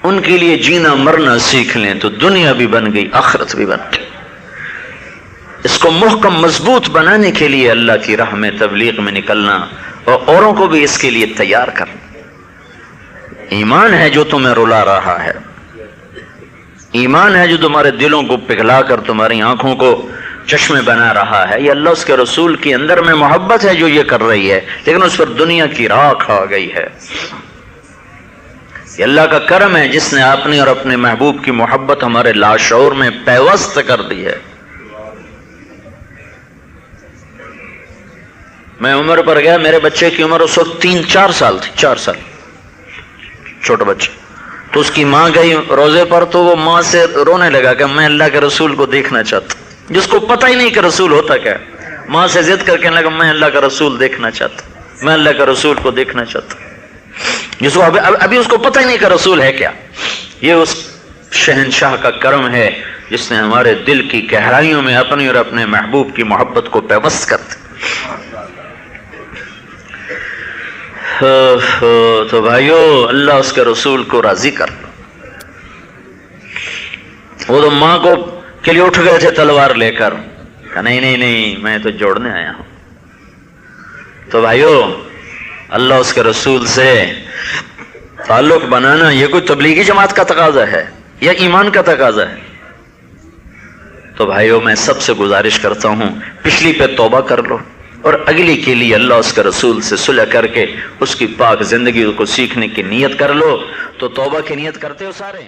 Speaker 2: ان کے لیے جینا مرنا سیکھ لیں تو دنیا بھی بن گئی، آخرت بھی بن گئی. اس کو محکم مضبوط بنانے کے لیے اللہ کی راہ میں تبلیغ میں نکلنا اور اوروں کو بھی اس کے لیے تیار کرنا. ایمان ہے جو تمہیں رلا رہا ہے، ایمان ہے جو تمہارے دلوں کو پگھلا کر تمہاری آنکھوں کو چشمے بنا رہا ہے. یہ اللہ اس کے رسول کی اندر میں محبت ہے جو یہ کر رہی ہے، لیکن اس پر دنیا کی راکھ آ گئی ہے. یہ اللہ کا کرم ہے جس نے اپنی اور اپنے محبوب کی محبت ہمارے لاشعور میں پیوست کر دی ہے. میں عمر پر گیا، میرے بچے کی عمر اس وقت 3-4 سال تھی، 4 سال، چھوٹا بچہ. تو اس کی ماں گئی روزے پر، تو وہ ماں سے رونے لگا کہ میں اللہ کے رسول کو دیکھنا چاہتا ہوں، جس کو پتہ ہی نہیں کہ رسول ہوتا کیا. ماں سے ضد کر کے لگا میں اللہ کا رسول دیکھنا چاہتا ہوں، میں اللہ کا رسول کو دیکھنا چاہتا ہوں، جس کو ابھی اس کو پتہ ہی نہیں کہ رسول ہے کیا. یہ اس شہنشاہ کا کرم ہے جس نے ہمارے دل کی گہرائیوں میں اپنی اور اپنے محبوب کی محبت کو پیوست کر دی. تو بھائیو، اللہ اس کے رسول کو راضی کر. وہ تو ماں کو کے لیے اٹھ گئے تھے تلوار لے کر، کہ نہیں نہیں نہیں، میں تو جوڑنے آیا ہوں. تو بھائیو، اللہ اس کے رسول سے تعلق بنانا یہ کوئی تبلیغی جماعت کا تقاضا ہے یا ایمان کا تقاضا ہے؟ تو بھائیو، میں سب سے گزارش کرتا ہوں پچھلی پہ توبہ کر لو، اور اگلی کے لیے اللہ اس کے رسول سے صلح کر کے اس کی پاک زندگی کو سیکھنے کی نیت کر لو. تو توبہ کی نیت کرتے ہو سارے؟